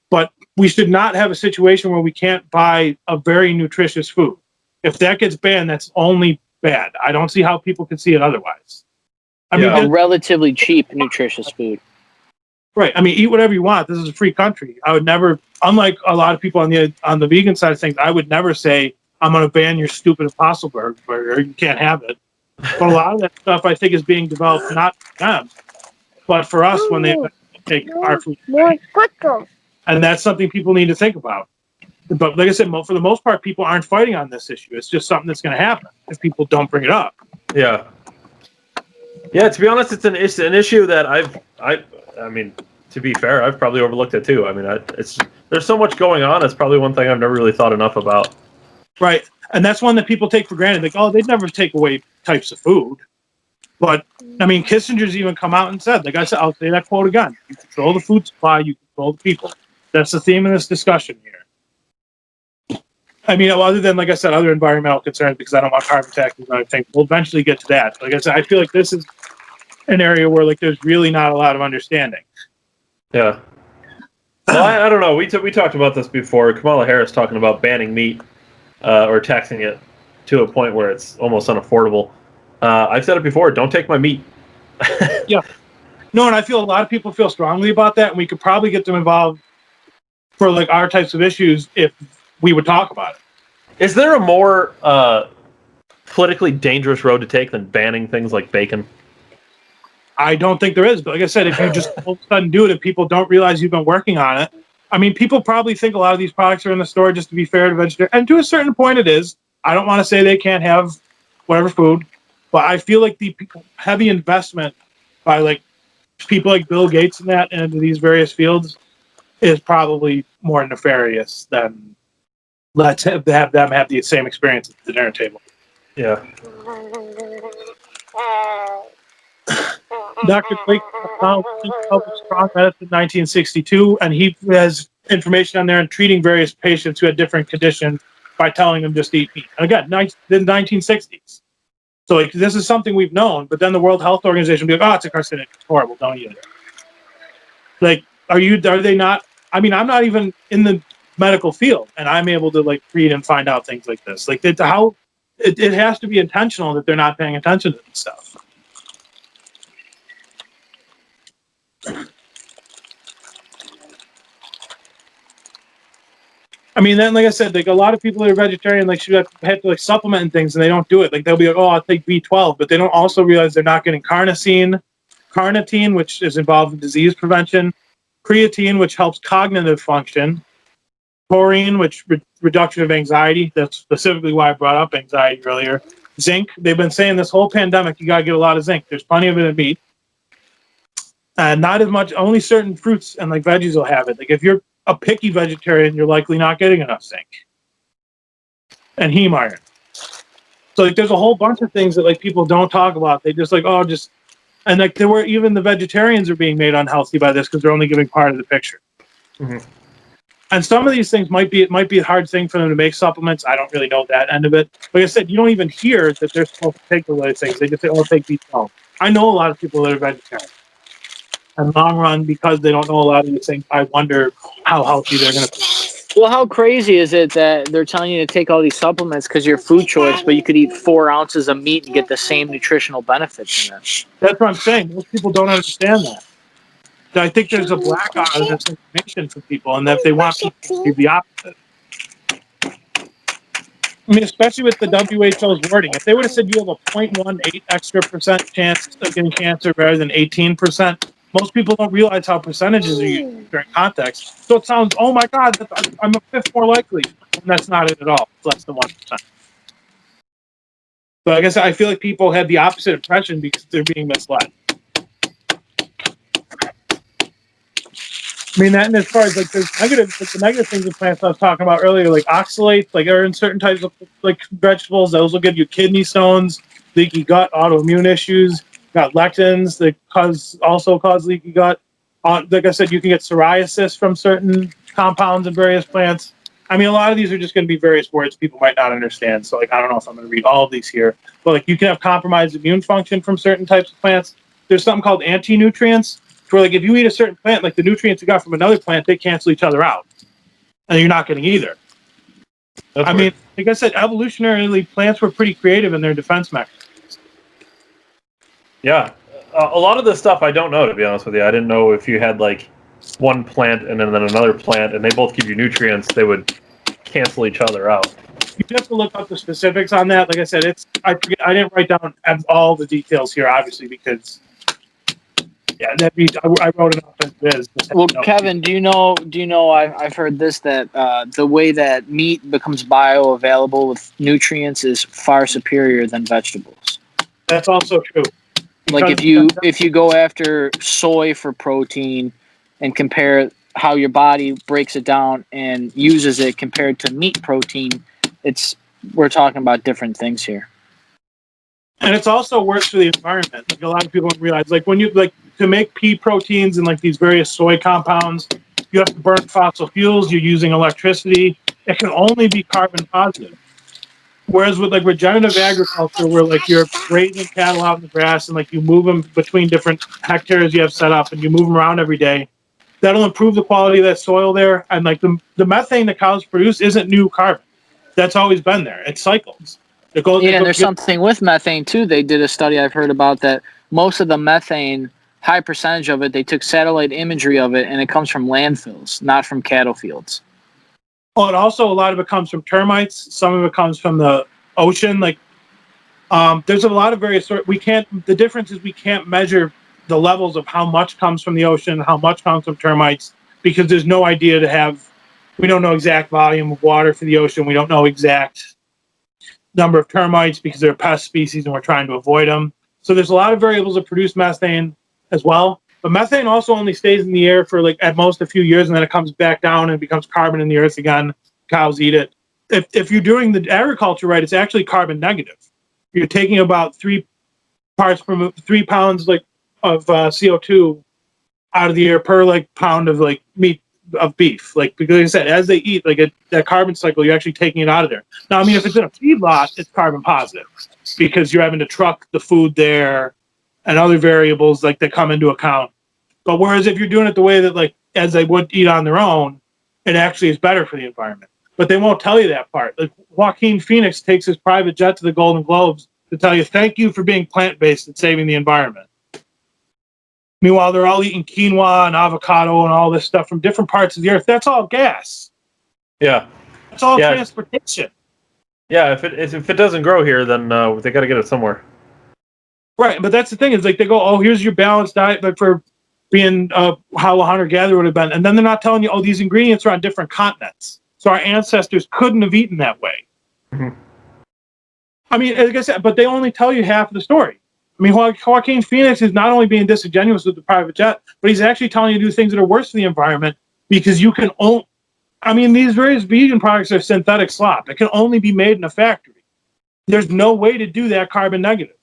But we should not have a situation where we can't buy a very nutritious food. If that gets banned, that's only bad. I don't see how people can see it otherwise. I mean, a relatively cheap, nutritious food. Right. I mean, eat whatever you want. This is a free country. I would never, unlike a lot of people on the vegan side of things, I would never say, I'm going to ban your stupid Impossible burger. You can't have it. But a lot of that stuff, I think, is being developed not for them, but for us when they take our food. And that's something people need to think about. But like I said, for the most part, people aren't fighting on this issue. It's just something that's going to happen if people don't bring it up. Yeah. Yeah, to be honest, it's an issue that I mean, to be fair, I've probably overlooked it too. I mean, there's so much going on. It's probably one thing I've never really thought enough about. Right. And that's one that people take for granted. Like, oh, they'd never take away types of food. But, I mean, Kissinger's even come out and said, like I said, I'll say that quote again. You control the food supply, you control the people. That's the theme of this discussion here. I mean, other than, like I said, other environmental concerns, because I don't want carbon taxes and other things. We'll eventually get to that. Like I said, I feel like this is an area where, like, there's really not a lot of understanding. Yeah. Well, I don't know. We talked about this before. Kamala Harris talking about banning meat or taxing it to a point where it's almost unaffordable. I've said it before. Don't take my meat. Yeah. No, and I feel a lot of people feel strongly about that, and we could probably get them involved for like our types of issues if we would talk about it. Is there a more politically dangerous road to take than banning things like bacon? I don't think there is, but like I said, if you just all of a sudden do it and people don't realize you've been working on it, I mean, people probably think a lot of these products are in the store just to be fair to vegetarians, and to a certain point it is. I don't want to say they can't have whatever food, but I feel like the heavy investment by like people like Bill Gates and that into these various fields is probably more nefarious than let's have them have the same experience at the dinner table. Yeah. Dr. Blake published Strong Medicine in 1962, and he has information on there on treating various patients who had different conditions by telling them just to eat meat. And again, the 1960s. So like, this is something we've known, but then the World Health Organization will be like, oh, it's a carcinogen. It's horrible. Don't eat it. Like, are they not? I mean, I'm not even in the medical field, and I'm able to like read and find out things like this. Like, it has to be intentional that they're not paying attention to this stuff. I mean, then, like I said, like a lot of people that are vegetarian, like should have to like supplement and things, and they don't do it. Like they'll be like, "Oh, I'll take B12," but they don't also realize they're not getting carnitine, which is involved in disease prevention, creatine, which helps cognitive function, taurine, which reduction of anxiety. That's specifically why I brought up anxiety earlier. Zinc. They've been saying this whole pandemic, you got to get a lot of zinc. There's plenty of it in meat. Not as much. Only certain fruits and like veggies will have it. Like if you're a picky vegetarian, you're likely not getting enough zinc and heme iron. So like, there's a whole bunch of things that like people don't talk about. They just like, oh, just and like there were even the vegetarians are being made unhealthy by this because they're only giving part of the picture. Mm-hmm. And some of these things might be a hard thing for them to make supplements. I don't really know that end of it. Like I said, you don't even hear that they're supposed to take the latest things. They just say, "Oh, take B12." I know a lot of people that are vegetarian. And long run, because they don't know a lot of these things, I wonder how healthy they're going to be. Well, how crazy is it that they're telling you to take all these supplements because your food choice, but you could eat 4 ounces of meat and get the same nutritional benefits from it? That's what I'm saying. Most people don't understand that. I think there's a blackout of this information for people, and that if they want people to do the opposite. I mean, especially with the WHO's wording. If they would have said you have a 0.18 extra percent chance of getting cancer rather than 18%, most people don't realize how percentages are used during context. So it sounds, oh my God, I'm a fifth more likely. And that's not it at all. It's less than 1%. So I guess I feel like people had the opposite impression because they're being misled. I mean, that, and as far as like there's the negative things in plants I was talking about earlier, like oxalates, like are in certain types of like vegetables, those will give you kidney stones, leaky gut, autoimmune issues. Got lectins that also cause leaky gut. Like I said, you can get psoriasis from certain compounds in various plants. I mean, a lot of these are just going to be various words people might not understand. So, like, I don't know if I'm going to read all of these here, but like, you can have compromised immune function from certain types of plants. There's something called anti-nutrients. Where like if you eat a certain plant, like the nutrients you got from another plant, they cancel each other out, and you're not getting either. I mean, like I said, evolutionarily, plants were pretty creative in their defense mechanisms. Yeah, a lot of this stuff I don't know, to be honest with you. I didn't know if you had like one plant and then another plant, and they both give you nutrients, they would cancel each other out. You have to look up the specifics on that. Like I said, I didn't write down all the details here, obviously, because. Yeah, that means I wrote it up as is. Well, Kevin, do you know? I've heard this that the way that meat becomes bioavailable with nutrients is far superior than vegetables. That's also true. Like if you go after soy for protein and compare how your body breaks it down and uses it compared to meat protein, we're talking about different things here. And it's also worse for the environment. Like a lot of people don't realize, like when you like to make pea proteins and like these various soy compounds, you have to burn fossil fuels. You're using electricity. It can only be carbon positive. Whereas with like regenerative agriculture, where like you're grazing cattle out in the grass and like you move them between different hectares you have set up and you move them around every day, that'll improve the quality of that soil there. And like the methane that cows produce isn't new carbon. That's always been there. It cycles. And there's something with methane too. They did a study I've heard about that most of the methane, high percentage of it, they took satellite imagery of it, and it comes from landfills, not from cattle fields. Oh, and also a lot of it comes from termites. Some of it comes from the ocean. Like, there's a lot of various sort. The difference is we can't measure the levels of how much comes from the ocean, how much comes from termites, because there's no idea we don't know exact volume of water for the ocean. We don't know exact number of termites because they're pest species and we're trying to avoid them. So there's a lot of variables that produce methane as well. But methane also only stays in the air for like at most a few years, and then it comes back down and becomes carbon in the earth again. Cows eat it. If you're doing the agriculture right, it's actually carbon negative. You're taking about 3 pounds like of CO2 out of the air per like pound of like meat of beef. Like, because like I said, as they eat, like that carbon cycle, you're actually taking it out of there. Now, I mean, if it's in a feedlot, it's carbon positive because you're having to truck the food there and other variables like that come into account. But whereas if you're doing it the way that like as they would eat on their own, it actually is better for the environment. But they won't tell you that part. Like Joaquin Phoenix takes his private jet to the Golden Globes to tell you, thank you for being plant-based and saving the environment. Meanwhile, they're all eating quinoa and avocado and all this stuff from different parts of the earth. That's all gas. Yeah. That's all transportation. Yeah, if it doesn't grow here, then they got to get it somewhere. Right, but that's the thing is like they go, oh, here's your balanced diet, but for being how a hunter-gatherer would have been. And then they're not telling you, oh, these ingredients are on different continents. So our ancestors couldn't have eaten that way. Mm-hmm. I mean, like I said, but they only tell you half of the story. I mean, Joaquin Phoenix is not only being disingenuous with the private jet, but he's actually telling you to do things that are worse for the environment because you can only. I mean, these various vegan products are synthetic slop. It can only be made in a factory. There's no way to do that carbon negative.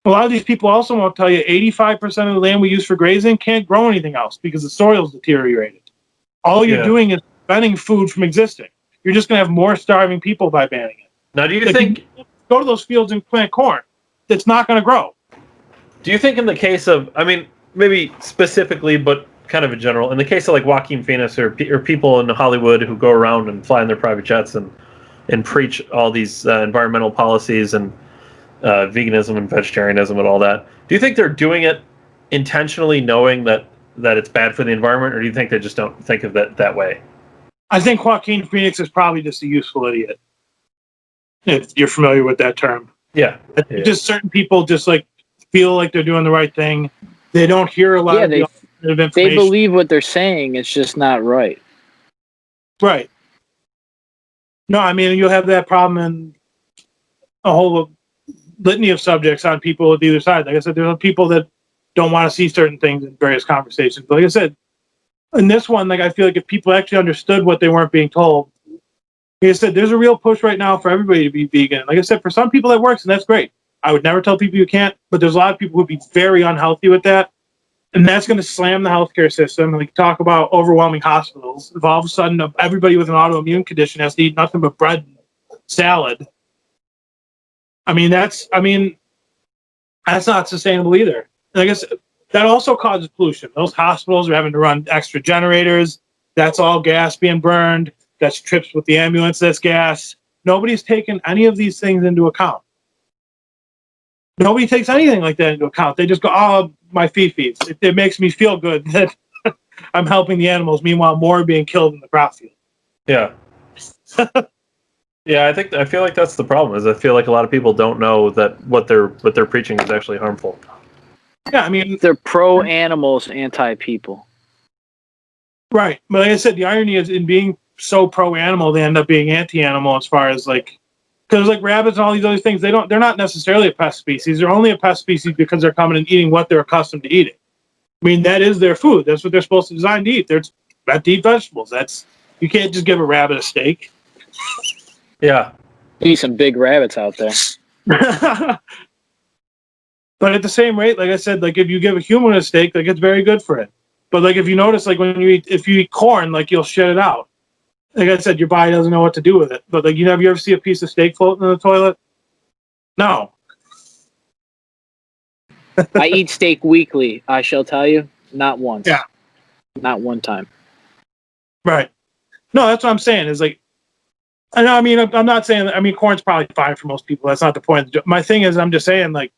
A lot of these people also won't tell you 85% of the land we use for grazing can't grow anything else because the soil's deteriorated. All you're doing is preventing food from existing. You're just going to have more starving people by banning it. Now, do you think... Go to those fields and plant corn. It's not going to grow. Do you think in the case of, I mean, maybe specifically, but kind of in general, in the case of like Joaquin Phoenix or people in Hollywood who go around and fly in their private jets and preach all these environmental policies and veganism and vegetarianism and all that, do you think they're doing it intentionally knowing that it's bad for the environment, or do you think they just don't think of it that way? I think Joaquin Phoenix is probably just a useful idiot, if you're familiar with that term. Yeah. Just certain people just like feel like they're doing the right thing. They don't hear a lot of the alternative information. They believe what they're saying. It's just not right. Right. No, I mean, you'll have that problem in a whole litany of subjects on people at either side. Like I said, there are people that don't want to see certain things in various conversations. But like I said, in this one, like I feel like if people actually understood what they weren't being told, like I said, there's a real push right now for everybody to be vegan. Like I said, for some people that works, and that's great. I would never tell people you can't, but there's a lot of people who would be very unhealthy with that. And that's going to slam the healthcare system. Like talk about overwhelming hospitals. If all of a sudden everybody with an autoimmune condition has to eat nothing but bread and salad, that's not sustainable either. And I guess that also causes pollution. Those hospitals are having to run extra generators. That's all gas being burned. That's trips with the ambulance. That's gas. Nobody's taken any of these things into account. Nobody takes anything like that into account. They just go, oh, my feces. It makes me feel good that I'm helping the animals. Meanwhile, more are being killed in the crop field. Yeah. Yeah, I feel like that's the problem. Is I feel like a lot of people don't know that what they're preaching is actually harmful. Yeah, I mean, they're pro animals, anti people. Right, but like I said, the irony is in being so pro animal, they end up being anti animal as far as like, because like rabbits and all these other things, they're not necessarily a pest species. They're only a pest species because they're coming and eating what they're accustomed to eating. I mean, that is their food. That's what they're supposed to design to eat. They're meant to eat vegetables. You can't just give a rabbit a steak. Yeah. Eat some big rabbits out there. But at the same rate, like I said, like if you give a human a steak, like it's very good for it. But like if you notice, like if you eat corn, like you'll shit it out. Like I said, your body doesn't know what to do with it. But like you ever see a piece of steak floating in the toilet? No. I eat steak weekly. I shall tell you, not once. Yeah. Not one time. Right. No, that's what I'm saying. Is like, I mean, I'm not saying. I mean, corn's probably fine for most people. That's not the point. My thing is, I'm just saying, like,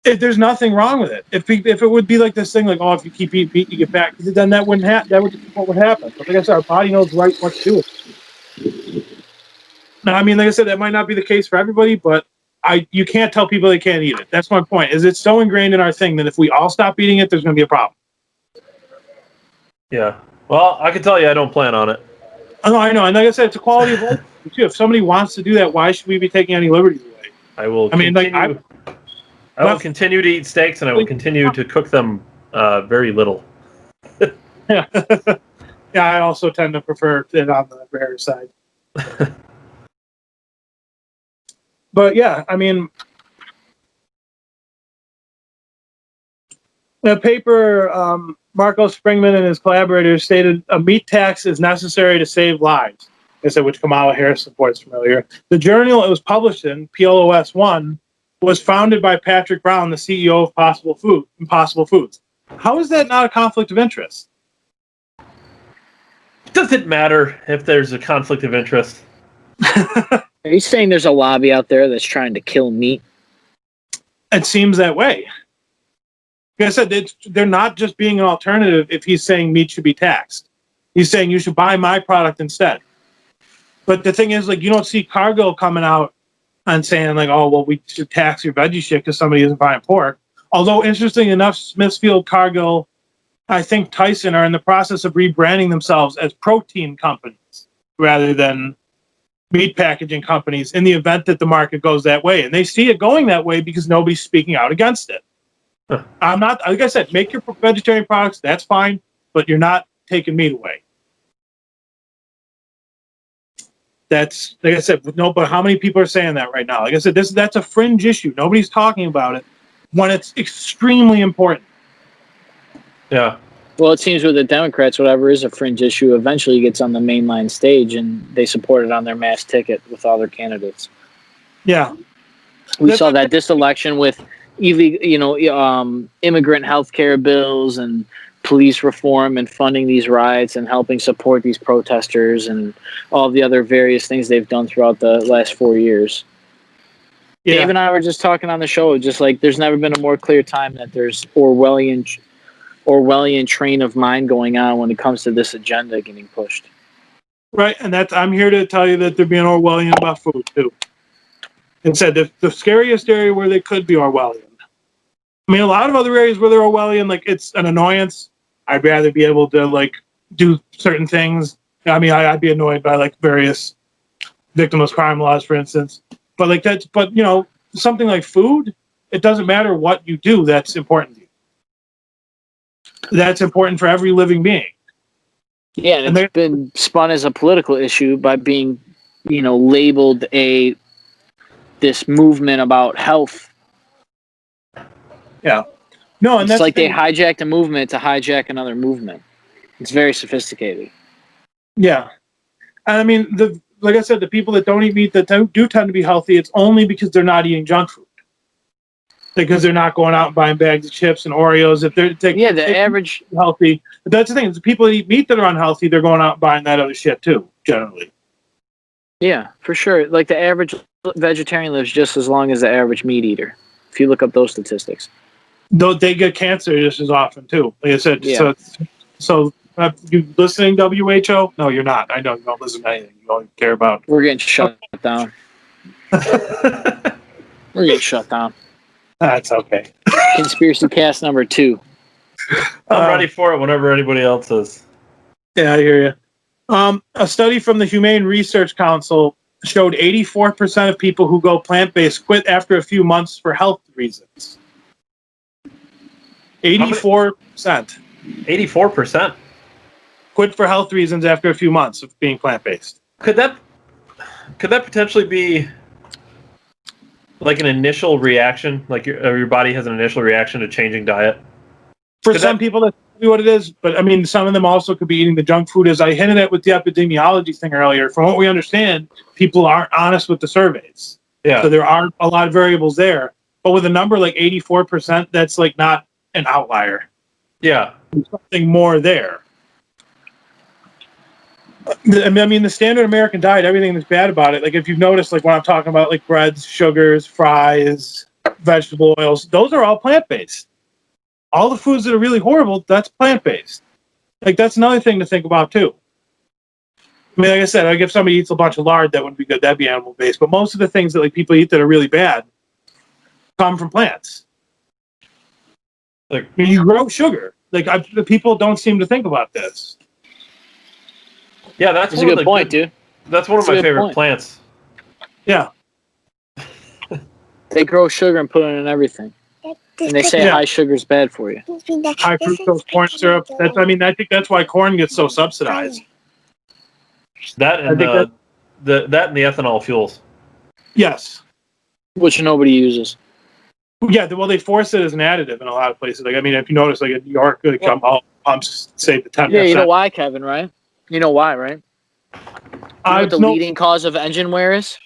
if there's nothing wrong with it. If it would be like this thing, like, oh, if you keep eating meat, you get fat, then that wouldn't happen. That would what would happen. But like I said, our body knows what to do with it. Now, I mean, like I said, that might not be the case for everybody, but you can't tell people they can't eat it. That's my point. Is it's so ingrained in our thing that if we all stop eating it, there's going to be a problem. Yeah. Well, I can tell you, I don't plan on it. Oh, no, I know. And like I said, it's a quality of life. If somebody wants to do that, why should we be taking any liberties away? I will. I will continue to eat steaks, and I will continue to cook them very little. Yeah. Yeah, I also tend to prefer it on the rare side. But yeah, I mean, the paper, Marco Springman and his collaborators stated a meat tax is necessary to save lives. They said, which Kamala Harris supports from earlier. The journal it was published in, PLOS 1, was founded by Patrick Brown, the CEO of Impossible Foods. How is that not a conflict of interest? Does it matter if there's a conflict of interest? Are you saying there's a lobby out there that's trying to kill meat? It seems that way. Like I said, they're not just being an alternative if he's saying meat should be taxed. He's saying you should buy my product instead. But the thing is, like, you don't see Cargill coming out and saying, like, oh, well, we should tax your veggie shit because somebody isn't buying pork. Although, interesting enough, Smithfield, Cargill, I think Tyson are in the process of rebranding themselves as protein companies rather than meat packaging companies in the event that the market goes that way. And they see it going that way because nobody's speaking out against it. Huh. I'm not, like I said, make your vegetarian products, that's fine, but you're not taking meat away. That's, like I said, no, but how many people are saying that right now? Like I said, that's a fringe issue. Nobody's talking about it when it's extremely important. Yeah. Well, it seems with the Democrats, whatever is a fringe issue eventually gets on the mainline stage, and they support it on their mass ticket with all their candidates. Yeah. We saw that this election with immigrant health care bills and police reform and funding these riots and helping support these protesters and all the other various things they've done throughout the last 4 years. Yeah. Dave and I were just talking on the show, just like there's never been a more clear time that there's Orwellian train of mind going on when it comes to this agenda getting pushed. Right, and I'm here to tell you that they're being Orwellian about food too. And said the scariest area where they could be Orwellian. I mean, a lot of other areas where they're Orwellian, like it's an annoyance. I'd rather be able to like do certain things. I mean, I'd be annoyed by like various victimless crime laws, for instance. But like that's, but you know, something like food, it doesn't matter what you do. That's important to you. That's important for every living being. Yeah, and it's been spun as a political issue by being, labeled this movement about health. Yeah. No, and it's that's like they hijacked a movement to hijack another movement. It's very sophisticated. Yeah. And I mean, like I said, the people that don't eat meat that do tend to be healthy, it's only because they're not eating junk food. Because they're not going out and buying bags of chips and Oreos. If they're average healthy. But that's the thing. The people that eat meat that are unhealthy, they're going out and buying that other shit too, generally. Yeah, for sure. Like the average vegetarian lives just as long as the average meat eater. If you look up those statistics. Though they get cancer just as often too. Like I said, yeah. So you listening, WHO? No, you're not. I know you don't listen to anything. You don't care about. We're getting shut down. We're getting shut down. That's okay. Conspiracy cast number 2. I'm ready for it whenever anybody else is. Yeah, I hear you. A study from the Humane Research Council showed 84% of people who go plant-based quit after a few months for health reasons. 84%. 84%? Quit for health reasons after a few months of being plant-based. Could that potentially be like an initial reaction? Like your body has an initial reaction to changing diet? For some people, that's what it is. But I mean, some of them also could be eating the junk food. As I hinted at with the epidemiology thing earlier, from what we understand, people aren't honest with the surveys. Yeah. So there are a lot of variables there. But with a number like 84%, that's like not an outlier. Yeah. There's something more there. I mean, the standard American diet, everything that's bad about it, like if you've noticed, like when I'm talking about like breads, sugars, fries, vegetable oils, those are all plant-based. All the foods that are really horrible, that's plant-based. Like that's another thing to think about too. I mean, like I said, like if somebody eats a bunch of lard, that wouldn't be good. That'd be animal-based. But most of the things that like people eat that are really bad come from plants. Like I mean, you grow sugar. Like the people don't seem to think about this. Yeah, that's a good point, dude. That's one of my favorite plants. Yeah. They grow sugar and put it in everything. And they say high sugar is bad for you. High fructose corn syrup. I think that's why corn gets so subsidized. That and the ethanol fuels. Yes. Which nobody uses. Yeah, well, they force it as an additive in a lot of places. Like, I mean, if you notice, like in New York, like all pumps save the 10%. Yeah, you know why, Kevin, right? You know why, right? You know what the leading cause of engine wear is?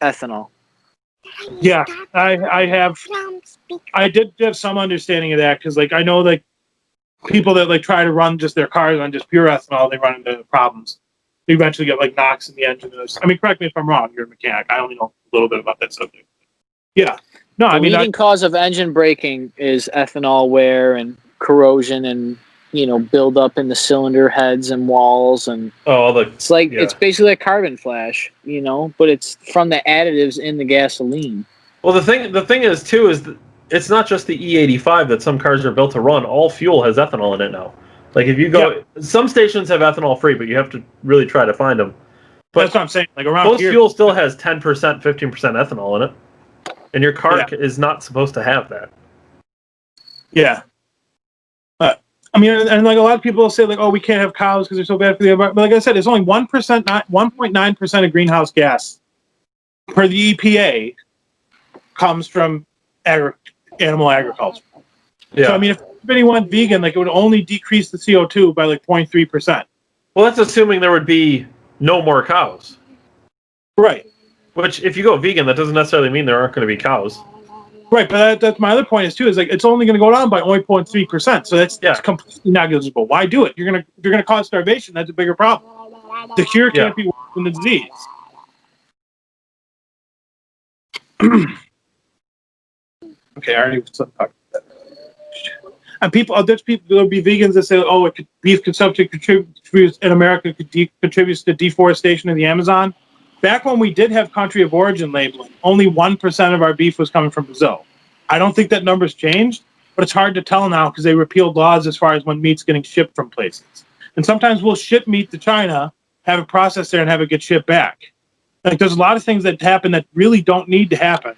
Ethanol. Yeah, I did have some understanding of that because, like, I know like people that like try to run just their cars on just pure ethanol, they run into problems. They eventually get like knocks in the engine. I mean, correct me if I'm wrong. You're a mechanic. I only know a little bit about that subject. Yeah, no, I mean, the leading cause of engine braking is ethanol wear and corrosion and build up in the cylinder heads and walls and it's like it's basically a carbon flash, but it's from the additives in the gasoline. Well, the thing is too is that it's not just the E85 that some cars are built to run. All fuel has ethanol in it now. Like if you go, some stations have ethanol free, but you have to really try to find them. That's what I'm saying. Like around most here, fuel still has 10%, 15% ethanol in it, and your car is not supposed to have that. Yeah. I mean, and like a lot of people will say, like, oh, we can't have cows because they're so bad for the environment. But like I said, it's only 1%, not 1.9% of greenhouse gas per the EPA comes from animal agriculture. Yeah. So I mean, if everybody went vegan, like it would only decrease the CO2 by like 0.3%. Well, that's assuming there would be no more cows. Right. Which, if you go vegan, that doesn't necessarily mean there aren't going to be cows. Right, but that's my other point is too. Is like it's only going to go down by only 0.3%. So that's completely negligible. Why do it? You're gonna cause starvation. That's a bigger problem. The cure can't be worse than the disease. Okay, I already talked about that. And there's people there'll be vegans that say, oh, beef consumption contributes in America contributes to deforestation in the Amazon. Back when we did have country of origin labeling, only 1% of our beef was coming from Brazil. I don't think that number's changed, but it's hard to tell now because they repealed laws as far as when meat's getting shipped from places. And sometimes we'll ship meat to China, have it processed there, and have it get shipped back. Like there's a lot of things that happen that really don't need to happen.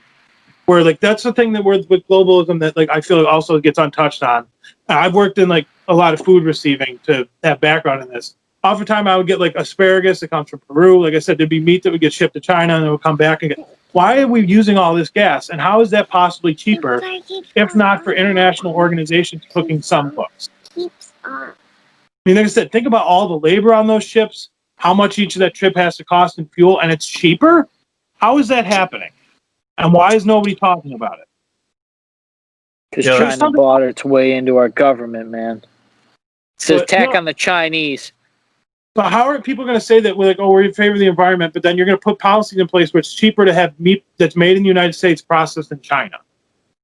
Where like that's the thing that with globalism that like I feel also gets untouched on. I've worked in like a lot of food receiving to have background in this. Oftentimes I would get like asparagus that comes from Peru. Like I said, there'd be meat that would get shipped to China and it would come back again. Why are we using all this gas? And how is that possibly cheaper if not for international organizations cooking some books? I mean, like I said, think about all the labor on those ships, how much each of that trip has to cost in fuel, and it's cheaper? How is that happening? And why is nobody talking about it? Because China bought its way into our government, man. It's an attack on the Chinese. But how are people going to say that we're like, oh, we're in favor of the environment, but then you're going to put policies in place where it's cheaper to have meat that's made in the United States processed in China?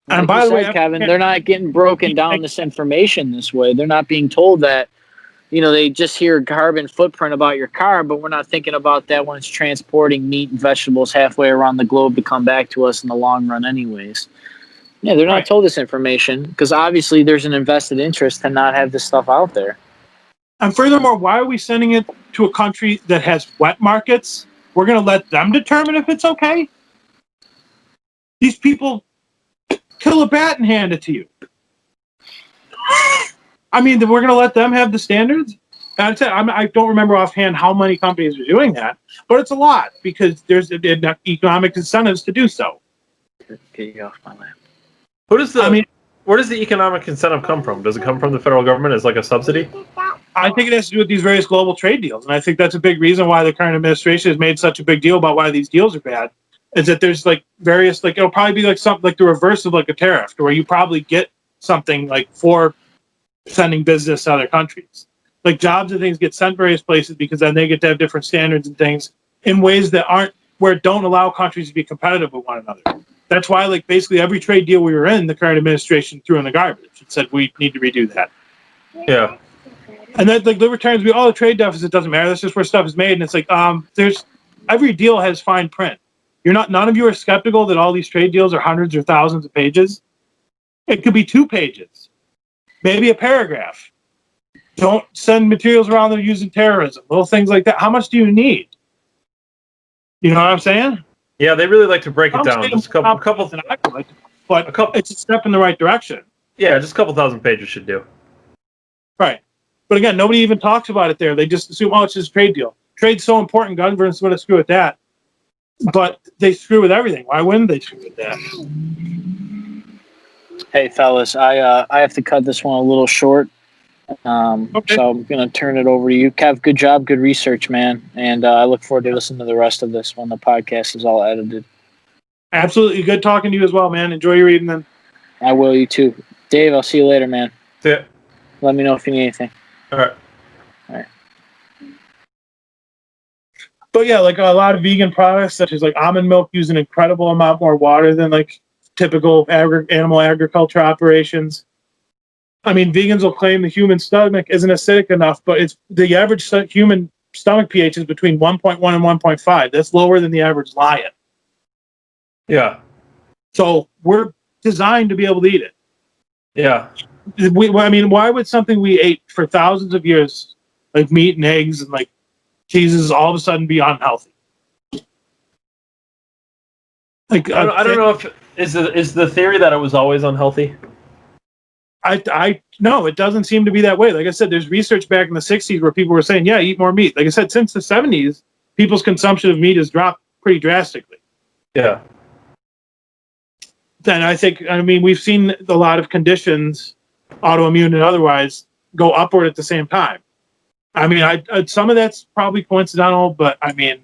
And like by the way, Kevin, they're not getting broken down this information this way. They're not being told that, they just hear carbon footprint about your car, but we're not thinking about that when it's transporting meat and vegetables halfway around the globe to come back to us in the long run anyways. Yeah, they're not told this information because obviously there's an invested interest to not have this stuff out there. And furthermore, why are we sending it to a country that has wet markets? We're going to let them determine if it's okay? These people kill a bat and hand it to you. I mean, we're going to let them have the standards? And I don't remember offhand how many companies are doing that, but it's a lot because there's economic incentives to do so. Get you off my lap. Where does the economic incentive come from? Does it come from the federal government as like a subsidy? I think it has to do with these various global trade deals. And I think that's a big reason why the current administration has made such a big deal about why these deals are bad, is that there's like various, like it'll probably be like something like the reverse of like a tariff, where you probably get something like for sending business to other countries. Like jobs and things get sent various places because then they get to have different standards and things in ways that don't allow countries to be competitive with one another. That's why like basically every trade deal we were in, the current administration threw in the garbage and said we need to redo that. Yeah. And then like libertarians be, the trade deficit doesn't matter. That's just where stuff is made. And it's like, there's every deal has fine print. None of you are skeptical that all these trade deals are hundreds or thousands of pages. It could be 2 pages, maybe a paragraph. Don't send materials around that are using terrorism, little things like that. How much do you need? You know what I'm saying? Yeah, they really like to break it down. Just a couple than I would, but it's a step in the right direction. Yeah, just a couple thousand pages should do. Right. But again, nobody even talks about it there. They just assume, it's just a trade deal. Trade's so important, government's going to screw with that. But they screw with everything. Why wouldn't they screw with that? Hey, fellas, I have to cut this one a little short. Okay. So I'm going to turn it over to you. Kev, good job, good research, man. And I look forward to listening to the rest of this when the podcast is all edited. Absolutely. Good talking to you as well, man. Enjoy your evening. I will, you too. Dave, I'll see you later, man. See ya. Let me know if you need anything. All right. But yeah, like a lot of vegan products, such as like almond milk, use an incredible amount more water than like typical animal agriculture operations. I mean, vegans will claim the human stomach isn't acidic enough, but it's the average human stomach pH is between 1.1 and 1.5. That's lower than the average lion. Yeah. So we're designed to be able to eat it. Yeah. Why would something we ate for thousands of years, like meat and eggs and like cheeses all of a sudden be unhealthy. Like I don't know if is the theory that it was always unhealthy. I no, it doesn't seem to be that way. Like I said, there's research back in the 60s where people were saying, yeah, eat more meat. Like I said, since the 70s, people's consumption of meat has dropped pretty drastically. Yeah. Then I mean, we've seen a lot of conditions, autoimmune and otherwise, go upward at the same time. I mean, I some of that's probably coincidental, but I mean,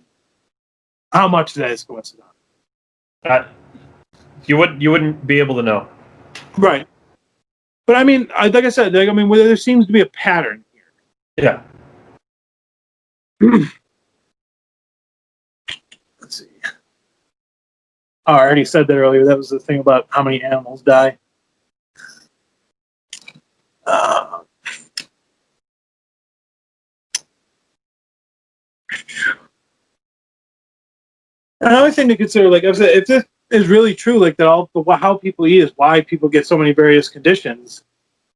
how much of that is coincidental? You wouldn't be able to know. Right. But I mean, like I said, I mean, there seems to be a pattern Yeah. here. Let's see. Oh, I already said that earlier. That was the thing about how many animals die. Another thing to consider, like I said, if this is really true, like that how people eat is why people get so many various conditions.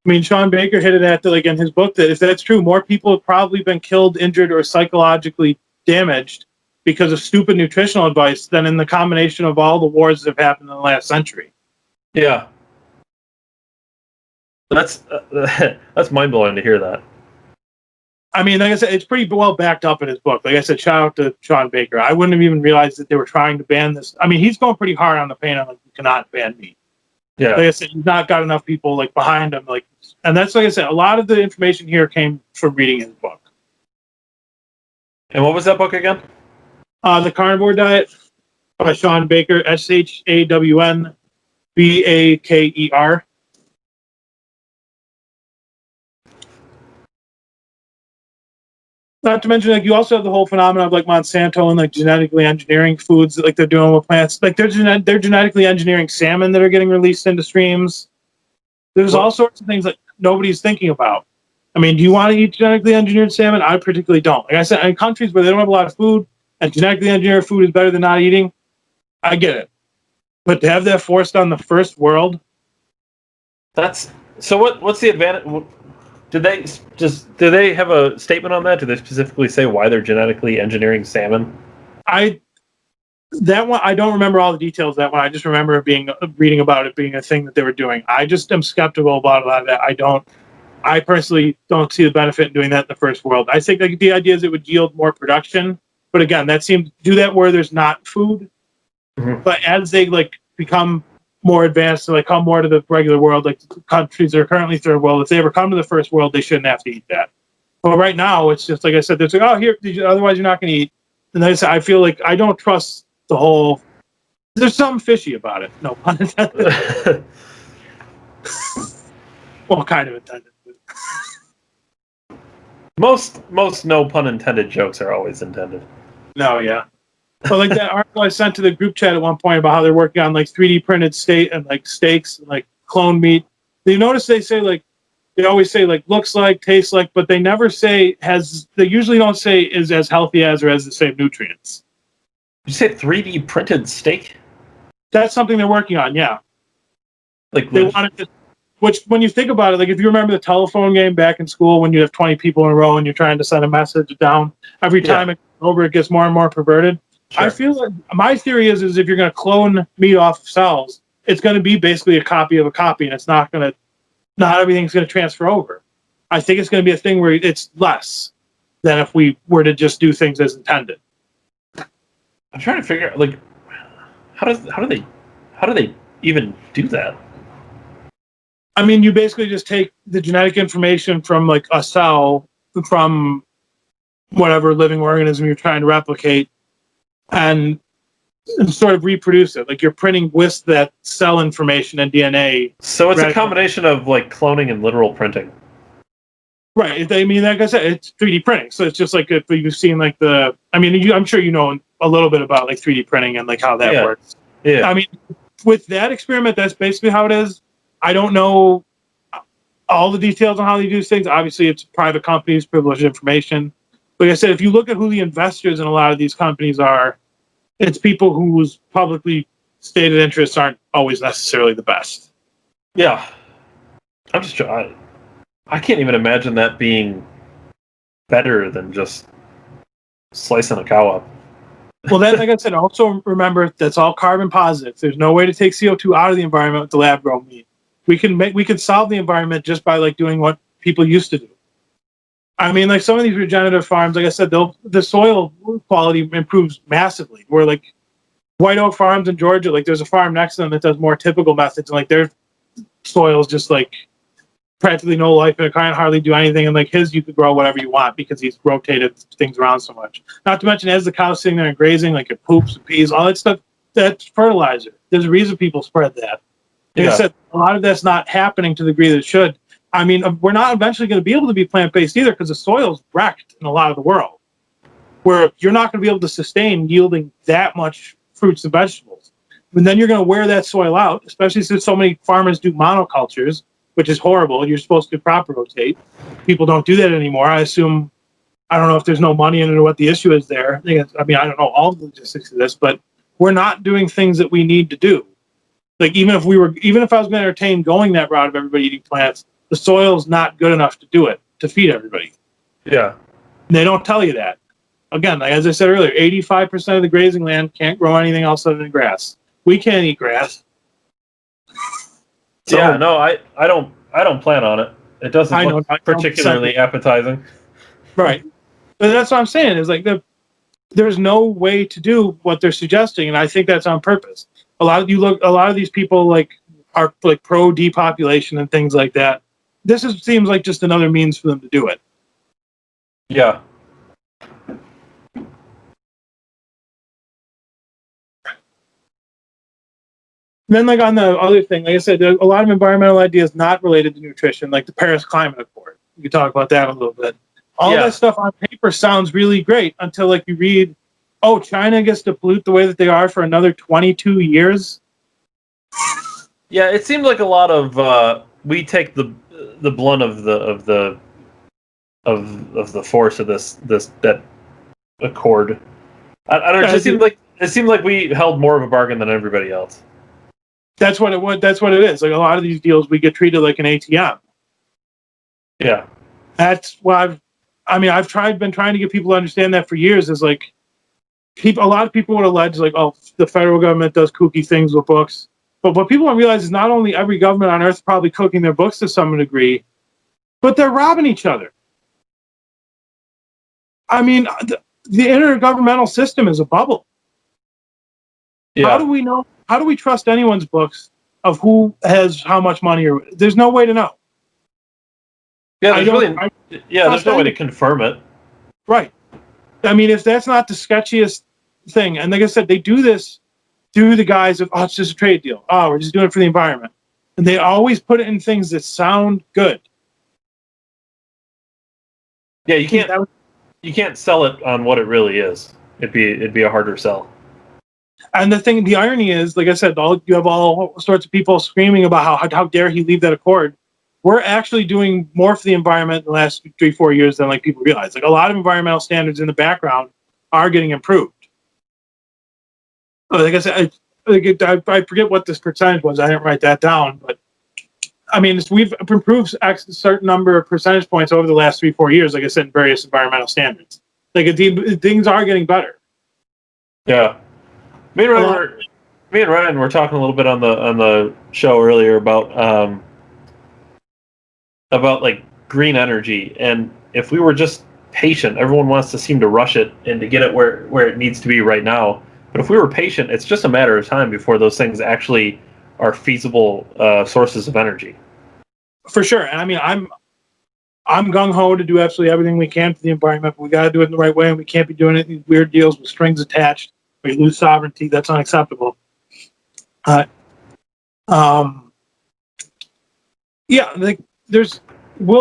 I mean, Sean Baker hit it at like in his book that if that's true, more people have probably been killed, injured, or psychologically damaged because of stupid nutritional advice than in the combination of all the wars that have happened in the last century. Yeah. That's mind blowing to hear that. I mean, like I said, it's pretty well backed up in his book. Like I said, shout out to Sean Baker. I wouldn't have even realized that they were trying to ban this. I mean, he's going pretty hard on the pain on like you cannot ban meat. Yeah. Like I said, he's not got enough people like behind him. Like, and that's like I said, a lot of the information here came from reading his book. And what was that book again? The Carnivore Diet by Sean Baker, ShawnBaker. Not to mention, like you also have the whole phenomenon of like Monsanto and like genetically engineering foods, like they're doing with plants. Like they're genetically engineering salmon that are getting released into streams. There's all sorts of things that nobody's thinking about. I mean, do you want to eat genetically engineered salmon? I particularly don't. Like I said, in countries where they don't have a lot of food and genetically engineered food is better than not eating, I get it. But to have that forced on the first world, that's so. What's the advantage? Do they have a statement on that? Do they specifically say why they're genetically engineering salmon? That one I don't remember all the details of that one. I just remember reading about it being a thing that they were doing. I just am skeptical about a lot of that. I personally don't see the benefit in doing that in the first world. I think like the idea is it would yield more production, but again, that seems to do that where there's not food. Mm-hmm. But as they like become more advanced, like come more to the regular world, like countries that are currently third world, if they ever come to the first world, they shouldn't have to eat that. But right now, it's just like I said, there's like, oh, here, otherwise you're not going to eat. And I feel like I don't trust the whole. There's something fishy about it. No pun intended. Well, kind of intended. Most no pun intended jokes are always intended. No, yeah. But like that article I sent to the group chat at one point about how they're working on like 3D printed steaks and like clone meat. You notice they say like they always say like looks like, tastes like, but they never say has. They usually don't say is as healthy as or has the same nutrients. Did you say 3D printed steak? That's something they're working on. Yeah. Like they wanted to. Which, when you think about it, like if you remember the telephone game back in school when you have 20 people in a row and you're trying to send a message down, every time it goes over, it gets more and more perverted. Sure. I feel like my theory is if you're going to clone meat off cells, it's going to be basically a copy of a copy, and it's not everything's going to transfer over. I think it's going to be a thing where it's less than if we were to just do things as intended. I'm trying to figure out, like, how do they even do that? I mean, you basically just take the genetic information from like a cell from whatever living organism you're trying to replicate and sort of reproduce it. Like you're printing with that cell information and DNA. So it's a combination of like cloning and literal printing. Right. I mean, like I said, it's 3D printing. So it's just like if you've seen like I'm sure you know a little bit about like 3D printing and like how that works. Yeah. I mean, with that experiment, that's basically how it is. I don't know all the details on how they do things. Obviously, it's private companies, privileged information. Like I said, if you look at who the investors in a lot of these companies are, it's people whose publicly stated interests aren't always necessarily the best. Yeah. I'm just trying. I can't even imagine that being better than just slicing a cow up. Well, that, like I said, also remember that's all carbon positive. There's no way to take CO2 out of the environment with the lab grown meat. We can solve the environment just by like doing what people used to do. I mean, like some of these regenerative farms, like I said, the soil quality improves massively. Where like White Oak Farms in Georgia, like there's a farm next to them that does more typical methods, and like their soil's just like practically no life, and it can't hardly do anything. And like his, you could grow whatever you want because he's rotated things around so much. Not to mention, as the cow's sitting there and grazing, like it poops and pees, all that stuff, that's fertilizer. There's a reason people spread that. Like I said, a lot of that's not happening to the degree that it should. I mean, we're not eventually going to be able to be plant-based either because the soil's wrecked in a lot of the world, where you're not going to be able to sustain yielding that much fruits and vegetables. And then you're going to wear that soil out, especially since so many farmers do monocultures, which is horrible. You're supposed to crop rotate. People don't do that anymore. I assume, I don't know if there's no money in it or what the issue is there. I mean, I don't know all the logistics of this, but we're not doing things that we need to do. Like even if I was going to entertain going that route of everybody eating plants, the soil's not good enough to do it, to feed everybody. Yeah. And they don't tell you that. Again, like as I said earlier, 85% of the grazing land can't grow anything else other than grass. We can't eat grass. So, yeah, no, I don't plan on it. It doesn't look particularly appetizing. Right. But that's what I'm saying, is like there's no way to do what they're suggesting, and I think that's on purpose. A lot of these people like are like pro depopulation and things like that. Seems like just another means for them to do it. Yeah. Then, like on the other thing, like I said, a lot of environmental ideas not related to nutrition, like the Paris Climate Accord. We could talk about that a little bit. All that stuff on paper sounds really great until like you read, oh, China gets to pollute the way that they are for another 22 years. Yeah, it seemed like a lot of we take the blunt of the force of that accord. I don't know. It seemed like we held more of a bargain than everybody else. That's what it is. Like a lot of these deals, we get treated like an ATM. Yeah, that's why I've been trying to get people to understand that for years. Is like a lot of people would allege like, oh, the federal government does kooky things with books. But what people don't realize is not only every government on earth is probably cooking their books to some degree, but they're robbing each other. I mean, the intergovernmental system is a bubble. Yeah. How do we know? How do we trust anyone's books of who has how much money? There's no way to know. Yeah, there's no way to confirm it. Right. I mean, if that's not the sketchiest thing, and like I said, they do this through the guise of, oh, it's just a trade deal. Oh, we're just doing it for the environment. And they always put it in things that sound good. Yeah, you can't sell it on what it really is. It'd be a harder sell. And the irony is, like I said, you have all sorts of people screaming about how dare he leave that accord. We're actually doing more for the environment in the last 3-4 years than like people realize. Like a lot of environmental standards in the background are getting improved. Like I said, I forget what this percentage was. I didn't write that down, but I mean, we've improved a certain number of percentage points over the last 3-4 years. Like I said, in various environmental standards, like things are getting better. Yeah. Me and Ryan were talking a little bit on the show earlier about like green energy, and if we were just patient, everyone wants to seem to rush it and to get it where it needs to be right now. But if we were patient, it's just a matter of time before those things actually are feasible sources of energy. For sure, and I mean, I'm gung ho to do absolutely everything we can for the environment, but we got to do it in the right way, and we can't be doing it in these weird deals with strings attached. We lose sovereignty. That's unacceptable. We'll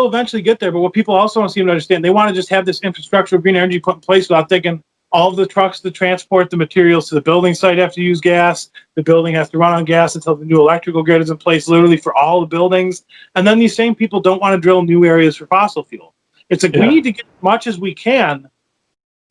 eventually get there, but what people also don't seem to understand, they want to just have this infrastructure of green energy put in place without thinking all of the trucks that transport the materials to the building site have to use gas. The building has to run on gas until the new electrical grid is in place, literally for all the buildings. And then these same people don't want to drill new areas for fossil fuel. It's like we need to get as much as we can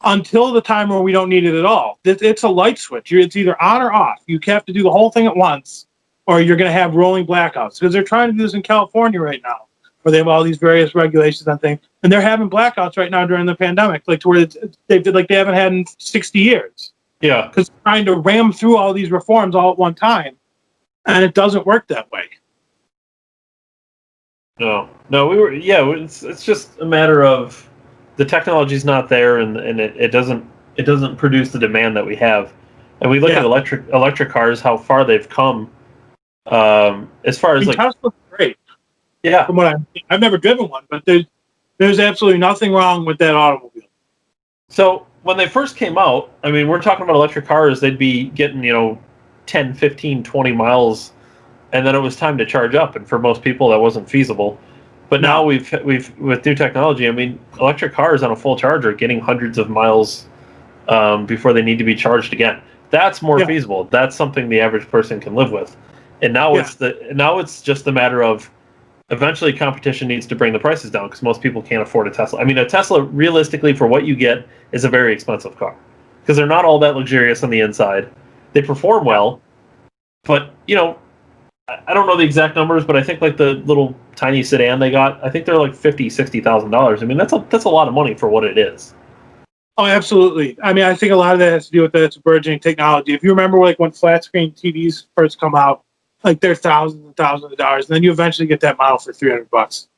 until the time where we don't need it at all. It's a light switch. It's either on or off. You have to do the whole thing at once, or you're going to have rolling blackouts, because they're trying to do this in California right now. where they have all these various regulations on things, and they're having blackouts right now during the pandemic, like to where they haven't had in 60 years. Yeah, Because trying to ram through all these reforms all at one time, and it doesn't work that way. no, we were. Yeah, it's just a matter of the technology's not there, and it doesn't produce the demand that we have. And we look at electric cars, how far they've come. As far as like Tesla's great. Yeah, From what I've never driven one, but there's absolutely nothing wrong with that automobile. So when they first came out, I mean, we're talking about electric cars, they'd be getting, 10, 15, 20 miles, and then it was time to charge up. And for most people, that wasn't feasible. But now we've with new technology, I mean, electric cars on a full charge are getting hundreds of miles before they need to be charged again. That's more feasible. That's something the average person can live with. And now it's just a matter of eventually competition needs to bring the prices down because most people can't afford a Tesla. I mean, a Tesla, realistically, for what you get, is a very expensive car because they're not all that luxurious on the inside. They perform well, but, I don't know the exact numbers, but I think like the little tiny sedan they got, I think they're like $50,000-$60,000. I mean, that's a lot of money for what it is. Oh, absolutely. I mean, I think a lot of that has to do with that it's burgeoning technology. If you remember, like when flat screen TVs first come out, like they're thousands and thousands of dollars, and then you eventually get that model for $300.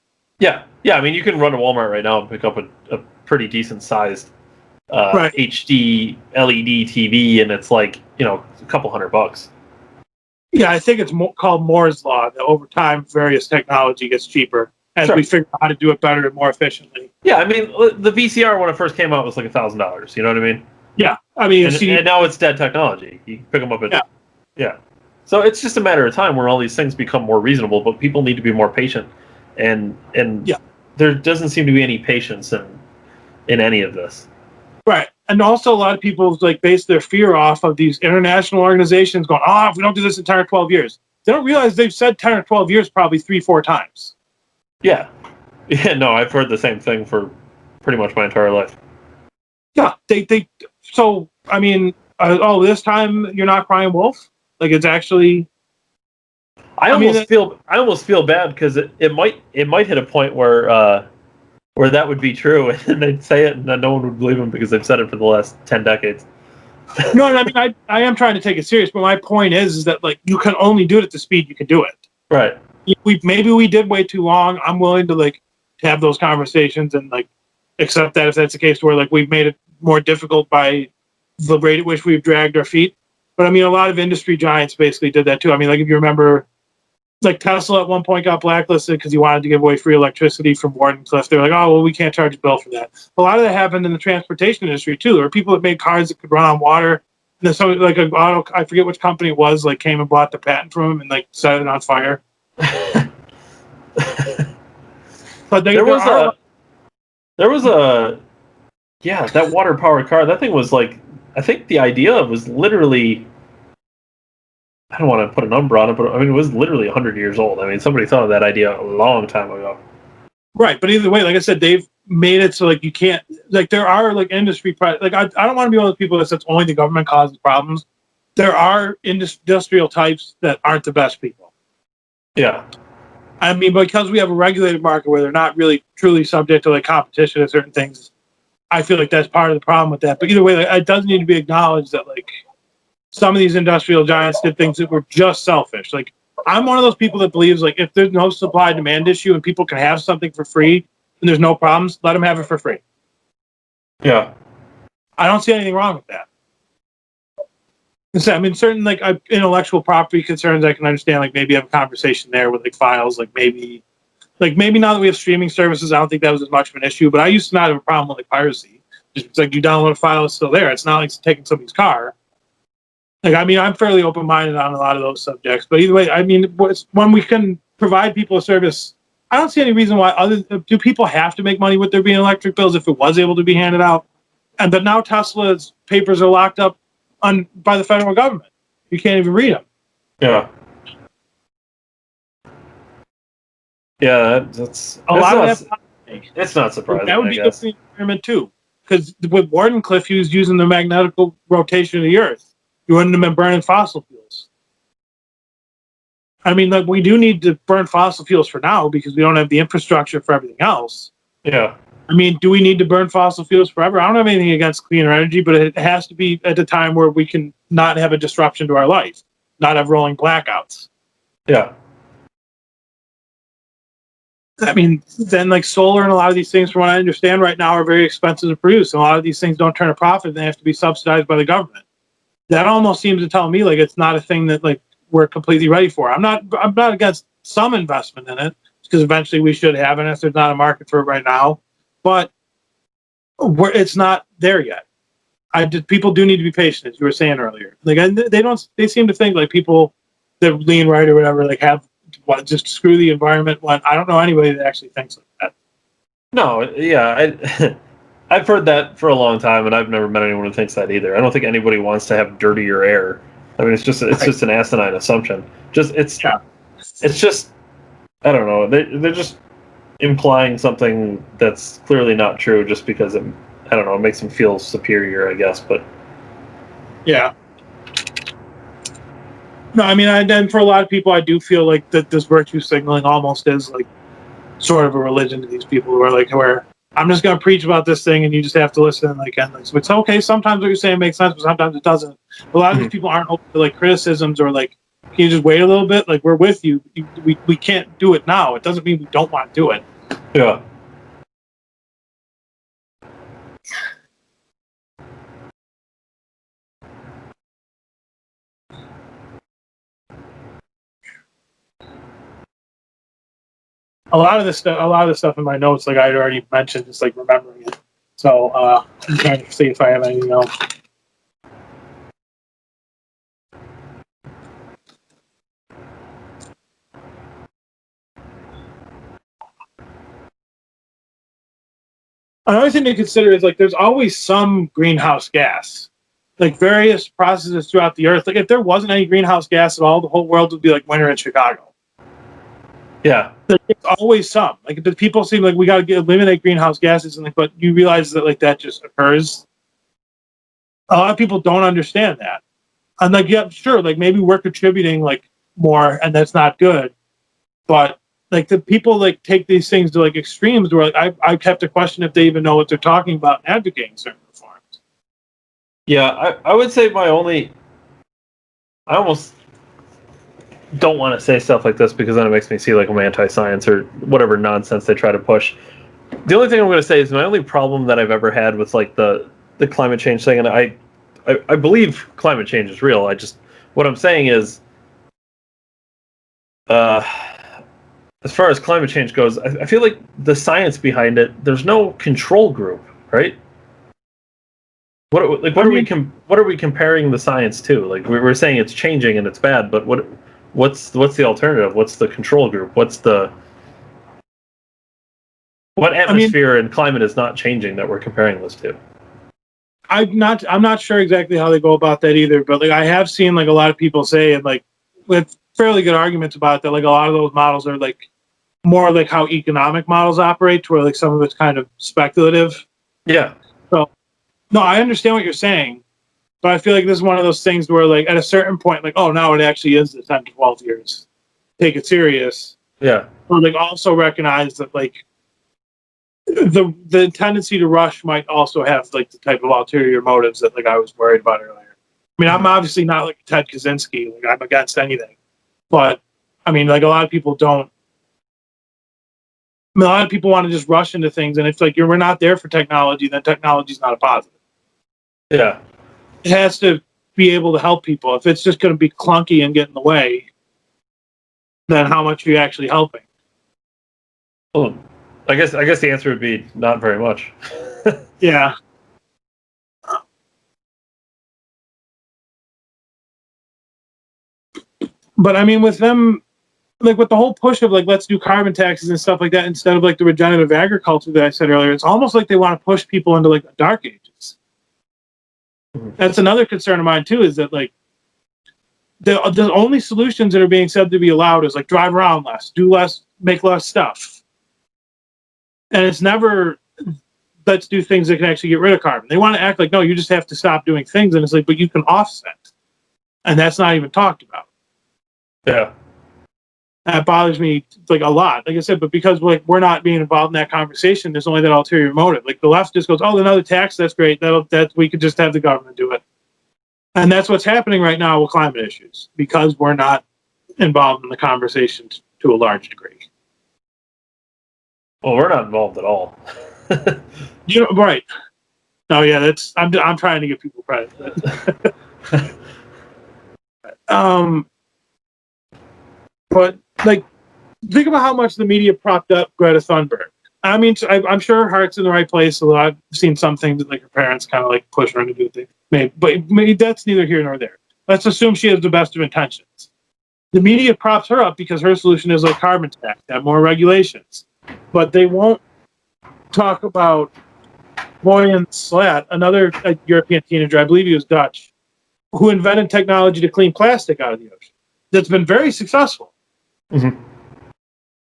Yeah. I mean, you can run to Walmart right now and pick up a pretty decent sized HD LED TV, and it's like a couple $100. Yeah, I think it's called Moore's law. That over time, various technology gets cheaper as we figure out how to do it better and more efficiently. Yeah, I mean, the VCR when it first came out was like $1,000. You know what I mean? Yeah, I mean, and now it's dead technology. You can pick them up at yeah. So it's just a matter of time where all these things become more reasonable, but people need to be more patient, and there doesn't seem to be any patience in any of this. Right, and also a lot of people base their fear off of these international organizations going, if we don't do this in 10 or 12 years. They don't realize they've said 10 or 12 years probably 3-4 times. Yeah, no, I've heard the same thing for pretty much my entire life. Yeah, so, I mean, this time you're not crying wolf? Like, it's actually... I almost feel bad because it might hit a point where that would be true, and they'd say it, and then no one would believe them because they've said it for the last 10 decades. No, I mean, I am trying to take it serious, but my point is that you can only do it at the speed you can do it. Right. Maybe we did way too long. I'm willing to have those conversations and accept that if that's the case, where we've made it more difficult by the rate at which we've dragged our feet. But I mean, a lot of industry giants basically did that too. I mean, if you remember. Tesla at one point got blacklisted because he wanted to give away free electricity from Wardenclyffe. They're like, oh, well, we can't charge a bill for that. A lot of that happened in the transportation industry, too. There were people that made cars that could run on water. And then somebody, an auto, I forget which company it was, came and bought the patent from him and, set it on fire. But there was that water-powered car. That thing was I think the idea was literally... I don't want to put a number on it, but I mean, it was literally 100 years old. I mean, somebody thought of that idea a long time ago. Right, but either way, like I said, they've made it so you can't there are industry I don't want to be one of those people that says only the government causes problems. There are industrial types that aren't the best people. Yeah, I mean, because we have a regulated market where they're not really truly subject to competition and certain things. I feel like that's part of the problem with that. But either way, it does need to be acknowledged that some of these industrial giants did things that were just selfish. I'm one of those people that believes if there's no supply demand issue and people can have something for free and there's no problems, let them have it for free. Yeah. I don't see anything wrong with that. I mean, certain intellectual property concerns I can understand. Maybe have a conversation there with files. Maybe now that we have streaming services, I don't think that was as much of an issue. But I used to not have a problem with piracy. Just you download a file, it's still there. It's not taking somebody's car. I mean, I'm fairly open-minded on a lot of those subjects, but either way, I mean, when we can provide people a service, I don't see any reason why do people have to make money with their being electric bills if it was able to be handed out? But now Tesla's papers are locked up by the federal government. You can't even read them. Yeah. Yeah, that's a lot of that. It's not surprising. That would be good for the environment too, because with Wardenclyffe, he was using the magnetic rotation of the Earth. You wouldn't have been burning fossil fuels. I mean, like, we do need to burn fossil fuels for now because we don't have the infrastructure for everything else. Yeah. I mean, do we need to burn fossil fuels forever? I don't have anything against cleaner energy, but it has to be at a time where we can not have a disruption to our life, not have rolling blackouts. Yeah. I mean, then like solar and a lot of these things, from what I understand right now, are very expensive to produce. And a lot of these things don't turn a profit. They have to be subsidized by the government. That almost seems to tell me like it's not a thing that like we're completely ready for. I'm not against some investment in it because eventually we should have it if there's not a market for it right now. But it's not there yet. People do need to be patient, as you were saying earlier. Like, and they seem to think like people that lean right or whatever, like have just screw the environment. When I don't know anybody that actually thinks like that. No, yeah, I've heard that for a long time, and I've never met anyone who thinks that either. I don't think anybody wants to have dirtier air. I mean, it's just an asinine assumption. It's just I don't know. They're just implying something that's clearly not true just because it makes them feel superior, I guess. But yeah. No, I mean, and for a lot of people, I do feel like that this virtue signaling almost is like sort of a religion to these people who are like, where I'm just going to preach about this thing and you just have to listen. And so it's okay. Sometimes what you're saying makes sense, but sometimes it doesn't. A lot of these people aren't open to like criticisms or like, can you just wait a little bit? Like, we're with you. We can't do it now. It doesn't mean we don't want to do it. yeah. A lot of the stuff in my notes, like I had already mentioned, just like remembering it. So I'm trying to see if I have anything else. Another thing to consider is like there's always some greenhouse gas, like various processes throughout the earth. Like if there wasn't any greenhouse gas at all, the whole world would be like winter in Chicago. Yeah. There's always some. Like the people seem like we got to eliminate greenhouse gases, and like, but you realize that like that just occurs. A lot of people don't understand that, and like, yeah, sure, like maybe we're contributing like more, and that's not good, but like the people like take these things to like extremes where like I kept to question if they even know what they're talking about and advocating certain reforms. Yeah, I would say I almost don't want to say stuff like this because then it makes me see like I'm anti-science or whatever nonsense they try to push. The only thing I'm going to say is my only problem that I've ever had with like the climate change thing, and I believe climate change is real. What I'm saying is, as far as climate change goes, I feel like the science behind it, there's no control group, right? What are we comparing the science to? Like we're saying it's changing and it's bad, but what's the alternative? What's the control group? What atmosphere and climate is not changing that we're comparing this to? I'm not sure exactly how they go about that either, but like I have seen like a lot of people say, and like with fairly good arguments about that, like a lot of those models are like more like how economic models operate, to where like some of it's kind of speculative. Yeah. So no, I understand what you're saying, but I feel like this is one of those things where like at a certain point, like, oh, now it actually is the 10 to 12 years. Take it serious. Yeah. But like also recognize that like the tendency to rush might also have like the type of ulterior motives that like I was worried about earlier. I mean, I'm obviously not like Ted Kaczynski, like I'm against anything. But I mean, like a lot of people don't. I mean, a lot of people want to just rush into things, and if like we're not there for technology, then technology's not a positive. Yeah. It has to be able to help people. If it's just going to be clunky and get in the way, then how much are you actually helping? Well, I guess the answer would be not very much. Yeah. But I mean, with them, like with the whole push of like let's do carbon taxes and stuff like that instead of like the regenerative agriculture that I said earlier, it's almost like they want to push people into like the dark ages. That's another concern of mine too, is that like the only solutions that are being said to be allowed is like drive around less, do less, make less stuff. And it's never let's do things that can actually get rid of carbon. They want to act like, no, you just have to stop doing things. And it's like, but you can offset. And that's not even talked about. Yeah. That bothers me like a lot. Like I said, but because like we're not being involved in that conversation, there's only that ulterior motive. Like the left just goes, "Oh, another tax, that's great. That we could just have the government do it." And that's what's happening right now with climate issues because we're not involved in the conversation to a large degree. Well, we're not involved at all. Right? No, yeah, that's I'm trying to give people credit. But like, think about how much the media propped up Greta Thunberg. I mean, I'm sure her heart's in the right place. Although I've seen some things that like her parents kind of like push her to do things. But maybe that's neither here nor there. Let's assume she has the best of intentions. The media props her up because her solution is like carbon tax, have more regulations, but they won't talk about Boyan Slat, another European teenager, I believe he was Dutch, who invented technology to clean plastic out of the ocean. That's been very successful. Mm-hmm.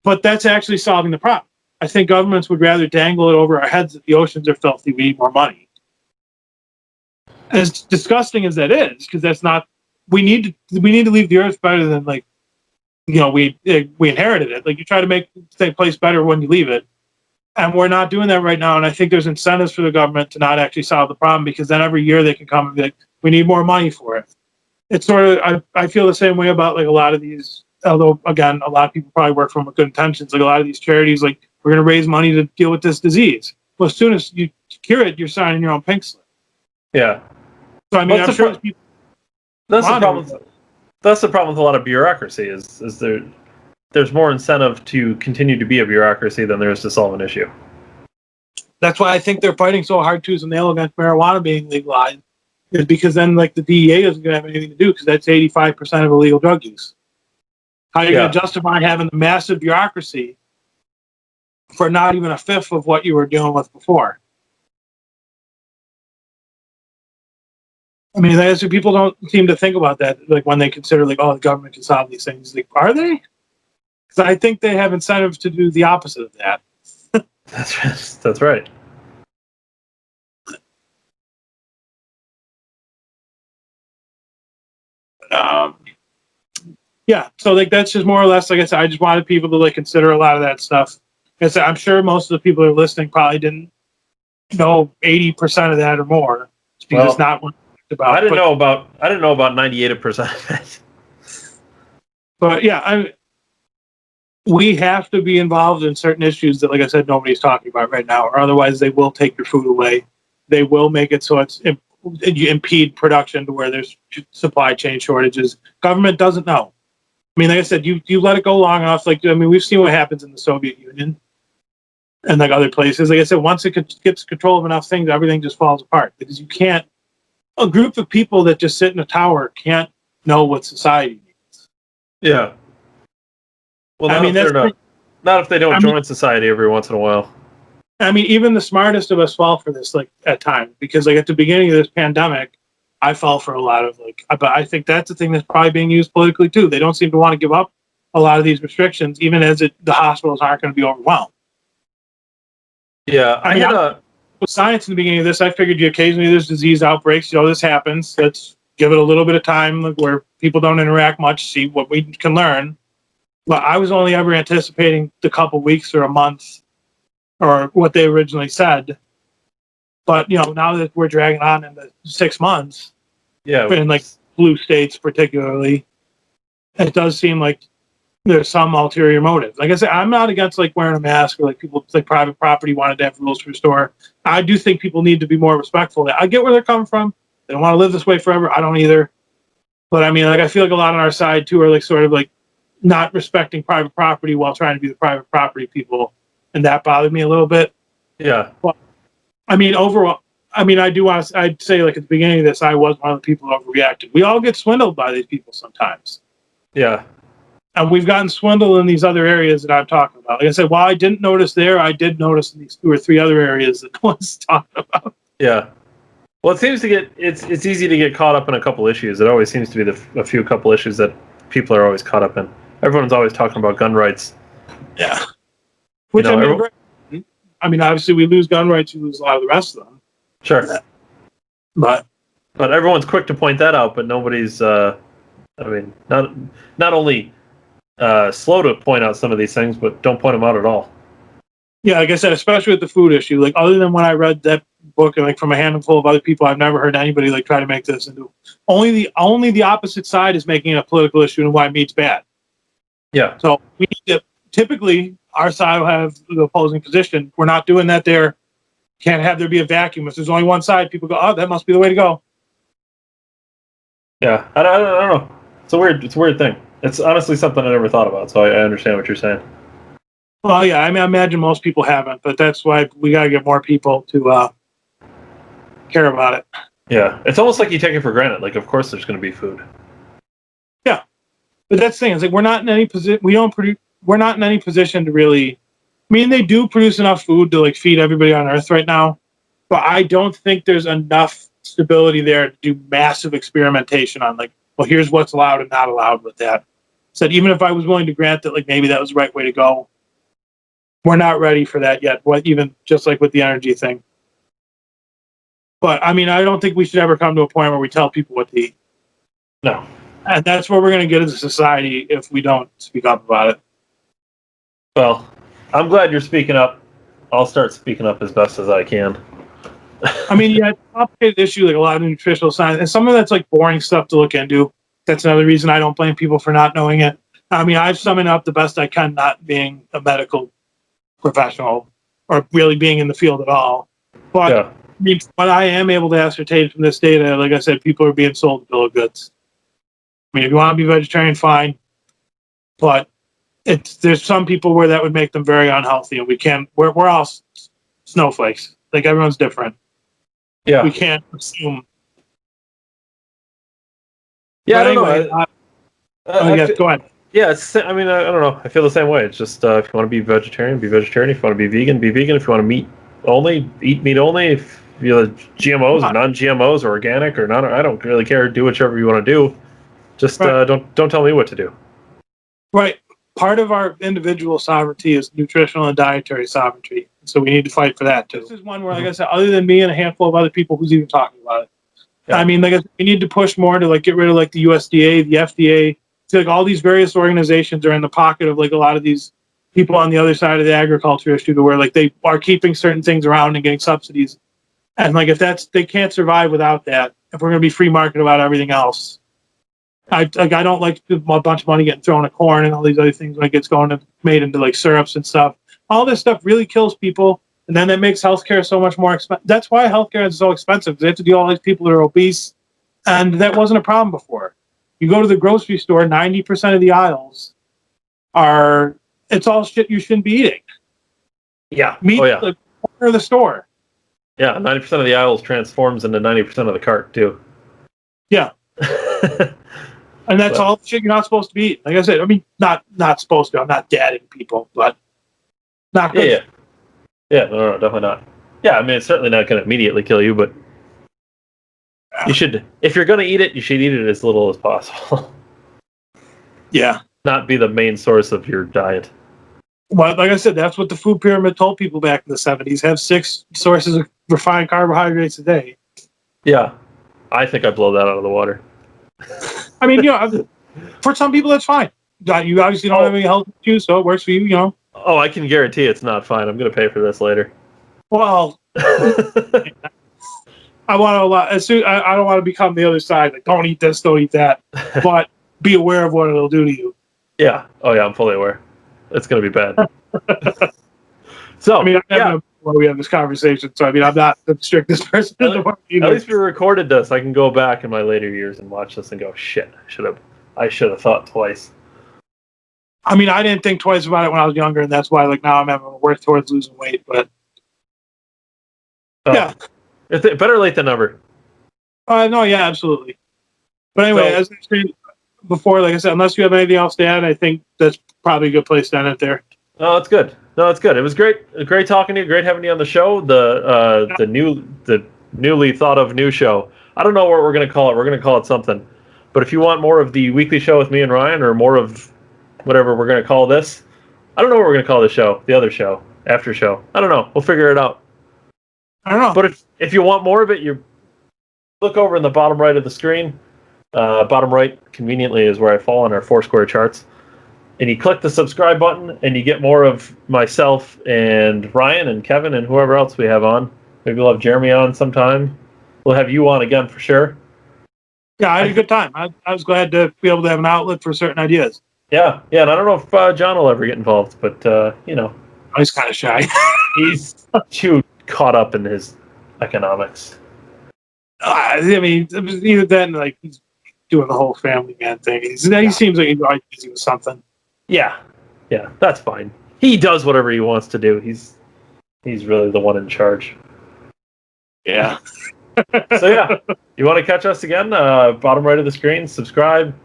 But that's actually solving the problem. I think governments would rather dangle it over our heads that the oceans are filthy, we need more money. As disgusting as that is, because that's not we need to leave the earth better than like we inherited it. Like you try to make the place better when you leave it. And we're not doing that right now. And I think there's incentives for the government to not actually solve the problem because then every year they can come and be like, we need more money for it. It's sort of, I feel the same way about like a lot of these, although again, a lot of people probably work from good intentions. Like a lot of these charities, like we're going to raise money to deal with this disease. Well, as soon as you cure it, you're signing your own pink slip. Yeah. So I mean, I'm sure people. That's the problem. That's the problem with a lot of bureaucracy is there's more incentive to continue to be a bureaucracy than there is to solve an issue. That's why I think they're fighting so hard tooth and nail against marijuana being legalized, is because then like the DEA isn't going to have anything to do because that's 85% of illegal drug use. How are you going to justify having a massive bureaucracy for not even a fifth of what you were dealing with before? I mean, that's what people don't seem to think about that. Like when they consider like, oh, the government can solve these things. Like, are they? Because I think they have incentives to do the opposite of that. That's right. Yeah, so like that's just more or less, like I said, I just wanted people to like consider a lot of that stuff. Like I said, I'm sure most of the people who are listening probably didn't know 80% of that or more. It's because it's not what it's about. I didn't know about 98% of it. But yeah, we have to be involved in certain issues that, like I said, nobody's talking about right now, or otherwise they will take your food away. They will make it so you impede production to where there's supply chain shortages. Government doesn't know. I mean, like I said, you let it go long enough. Like, I mean, we've seen what happens in the Soviet Union and like other places. Like I said, once it gets control of enough things, everything just falls apart because you can't. A group of people that just sit in a tower can't know what society needs. Yeah. Well, not if they don't join society every once in a while. I mean, even the smartest of us fall for this, like at times, because like at the beginning of this pandemic, I fell for a lot of like. But I think that's the thing that's probably being used politically too. They don't seem to want to give up a lot of these restrictions, even as the hospitals aren't going to be overwhelmed. Yeah, I mean, with science in the beginning of this, I figured occasionally there's disease outbreaks. This happens. Let's give it a little bit of time, like, where people don't interact much, see what we can learn. But I was only ever anticipating the couple weeks or a month, or what they originally said. But now that we're dragging on into 6 months, in like blue states particularly, it does seem like there's some ulterior motive. Like I said, I'm not against like wearing a mask or like people like private property wanted to have rules for a store. I do think people need to be more respectful. I get where they're coming from. They don't want to live this way forever. I don't either. But I mean, like I feel like a lot on our side too are like sort of like not respecting private property while trying to be the private property people, and that bothered me a little bit. Yeah. Well, I mean, overall, I'd say like at the beginning of this, I was one of the people who overreacted. We all get swindled by these people sometimes. Yeah. And we've gotten swindled in these other areas that I'm talking about. Like I said, while I didn't notice there, I did notice in these 2 or 3 other areas that no one's talking about. Yeah. Well, it seems to get it's easy to get caught up in a couple issues. It always seems to be a few couple issues that people are always caught up in. Everyone's always talking about gun rights. Yeah. Which I mean, obviously we lose gun rights, we lose a lot of the rest of them. Sure. But everyone's quick to point that out, but nobody's. I mean, not only slow to point out some of these things, but don't point them out at all. Yeah, like I said, especially with the food issue. Like other than when I read that book and like from a handful of other people, I've never heard anybody like try to make this into only the opposite side is making it a political issue and why meat's bad. Yeah. So we need to typically our side will have the opposing position. We're not doing that there. Can't have there be a vacuum. If there's only one side, people go, oh, that must be the way to go. Yeah, I don't know. It's a weird thing. It's honestly something I never thought about, so I understand what you're saying. Well, yeah, I mean, I imagine most people haven't, but that's why we got to get more people to care about it. Yeah, it's almost like you take it for granted. Like, of course, there's going to be food. Yeah, but that's the thing. It's like we're not in any position. We're not in any position to really. I mean, they do produce enough food to like feed everybody on Earth right now, but I don't think there's enough stability there to do massive experimentation on like, well, here's what's allowed and not allowed with that. Said even if I was willing to grant that, like maybe that was the right way to go, we're not ready for that yet. What even just like with the energy thing. But I mean, I don't think we should ever come to a point where we tell people what to eat. No, and that's where we're going to get as a society if we don't speak up about it. Well, I'm glad you're speaking up. I'll start speaking up as best as I can. I mean, yeah, it's a complicated issue, like a lot of nutritional science, and some of that's like boring stuff to look into. That's another reason I don't blame people for not knowing it. I mean, I've summed up the best I can, not being a medical professional or really being in the field at all. But Yeah. I mean, what I am able to ascertain from this data, like I said, people are being sold a bill of goods. I mean, if you want to be vegetarian, fine. But there's some people where that would make them very unhealthy, and we're all snowflakes. Like everyone's different. Yeah. We can't assume. Yeah, But I don't anyway, know. go ahead. Yeah, I mean, I don't know. I feel the same way. It's just if you want to be vegetarian, be vegetarian. If you want to be vegan, be vegan. If you want to meat only, eat meat only. If you have GMOs or non-GMOs or organic or not, I don't really care. Do whichever you want to do. Just Right. Don't tell me what to do. Right. Part of our individual sovereignty is nutritional and dietary sovereignty. So we need to fight for that too. This is one where, like I said, other than me and a handful of other people who's even talking about it. Yeah. I mean, like we need to push more to like get rid of like the USDA, the FDA. So, like all these various organizations are in the pocket of like a lot of these people on the other side of the agriculture issue, to where like they are keeping certain things around and getting subsidies. And like if they can't survive without that, if we're going to be free market about everything else. I don't like a bunch of money getting thrown at corn and all these other things when it gets made into like syrups and stuff. All this stuff really kills people, and then that makes healthcare so much more expensive. That's why healthcare is so expensive, because they have to deal with all these people that are obese, and that wasn't a problem before. You go to the grocery store, 90% of the aisles it's all shit you shouldn't be eating. Yeah. Meat, Oh yeah. the corner of the store. Yeah. 90% of the aisles transforms into 90% of the cart too. Yeah. And that's all shit you're not supposed to be eating. Like I said, I mean, not supposed to. I'm not dadding people, but not good. Yeah. No, definitely not. Yeah, I mean, it's certainly not going to immediately kill you, but you should. If you're going to eat it, you should eat it as little as possible. Yeah. Not be the main source of your diet. Well, like I said, that's what the food pyramid told people back in the 70s. Have 6 sources of refined carbohydrates a day. Yeah. I think I blow that out of the water. I mean, for some people, that's fine. You obviously don't have any health issues, so it works for you, Oh, I can guarantee it's not fine. I'm going to pay for this later. Well, I want to I don't want to become the other side. Like, don't eat this, don't eat that. But be aware of what it'll do to you. Yeah. Oh, yeah, I'm fully aware. It's going to be bad. So, I mean, we have this conversation, so I mean, I'm not the strictest person in the world either. At least we recorded this. I can go back in my later years and watch this and go, shit, I should have thought twice. I mean, I didn't think twice about it when I was younger, and that's why, like, now I'm having to work towards losing weight. But yeah, better late than never. No, yeah, absolutely. But anyway, as I said before, like I said, unless you have anything else to add, I think that's probably a good place to end it there. Oh, it's good. No, it's good. It was great talking to you. Great having you on the show. The newly thought of new show. I don't know what we're gonna call it. We're gonna call it something. But if you want more of the weekly show with me and Ryan, or more of whatever we're gonna call this, I don't know what we're gonna call the show. The other show, after show. I don't know. We'll figure it out. I don't know. But if you want more of it, you look over in the bottom right of the screen. Bottom right, conveniently, is where I fall on our Foursquare charts. and you click the subscribe button, and you get more of myself and Ryan and Kevin and whoever else we have on. Maybe we'll have Jeremy on sometime. We'll have you on again for sure. Yeah, I had a good time. I was glad to be able to have an outlet for certain ideas. Yeah, and I don't know if John will ever get involved, but He's kind of shy. he's too caught up in his economics. I mean, either then, like, he's doing the whole Family Man thing. He seems like he's always busy with something. Yeah, that's fine. He does whatever he wants to do. He's really the one in charge. Yeah. So yeah, you want to catch us again? Bottom right of the screen, subscribe.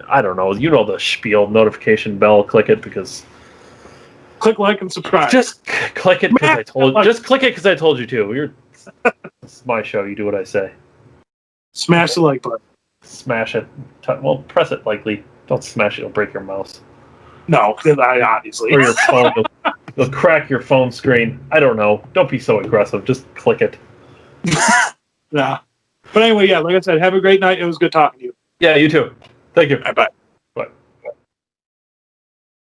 I don't know. You know the spiel, notification bell. Click it because. Click like and subscribe. Just click it because I told. Just click it because I told you to. It's my show. You do what I say. Smash the like button. Smash it. Well, press it lightly. Don't smash it. You'll break your mouse. No, obviously. Or your phone. You'll crack your phone screen. I don't know. Don't be so aggressive. Just click it. Yeah. But anyway, yeah, like I said, have a great night. It was good talking to you. Yeah, you too. Thank you. Bye-bye.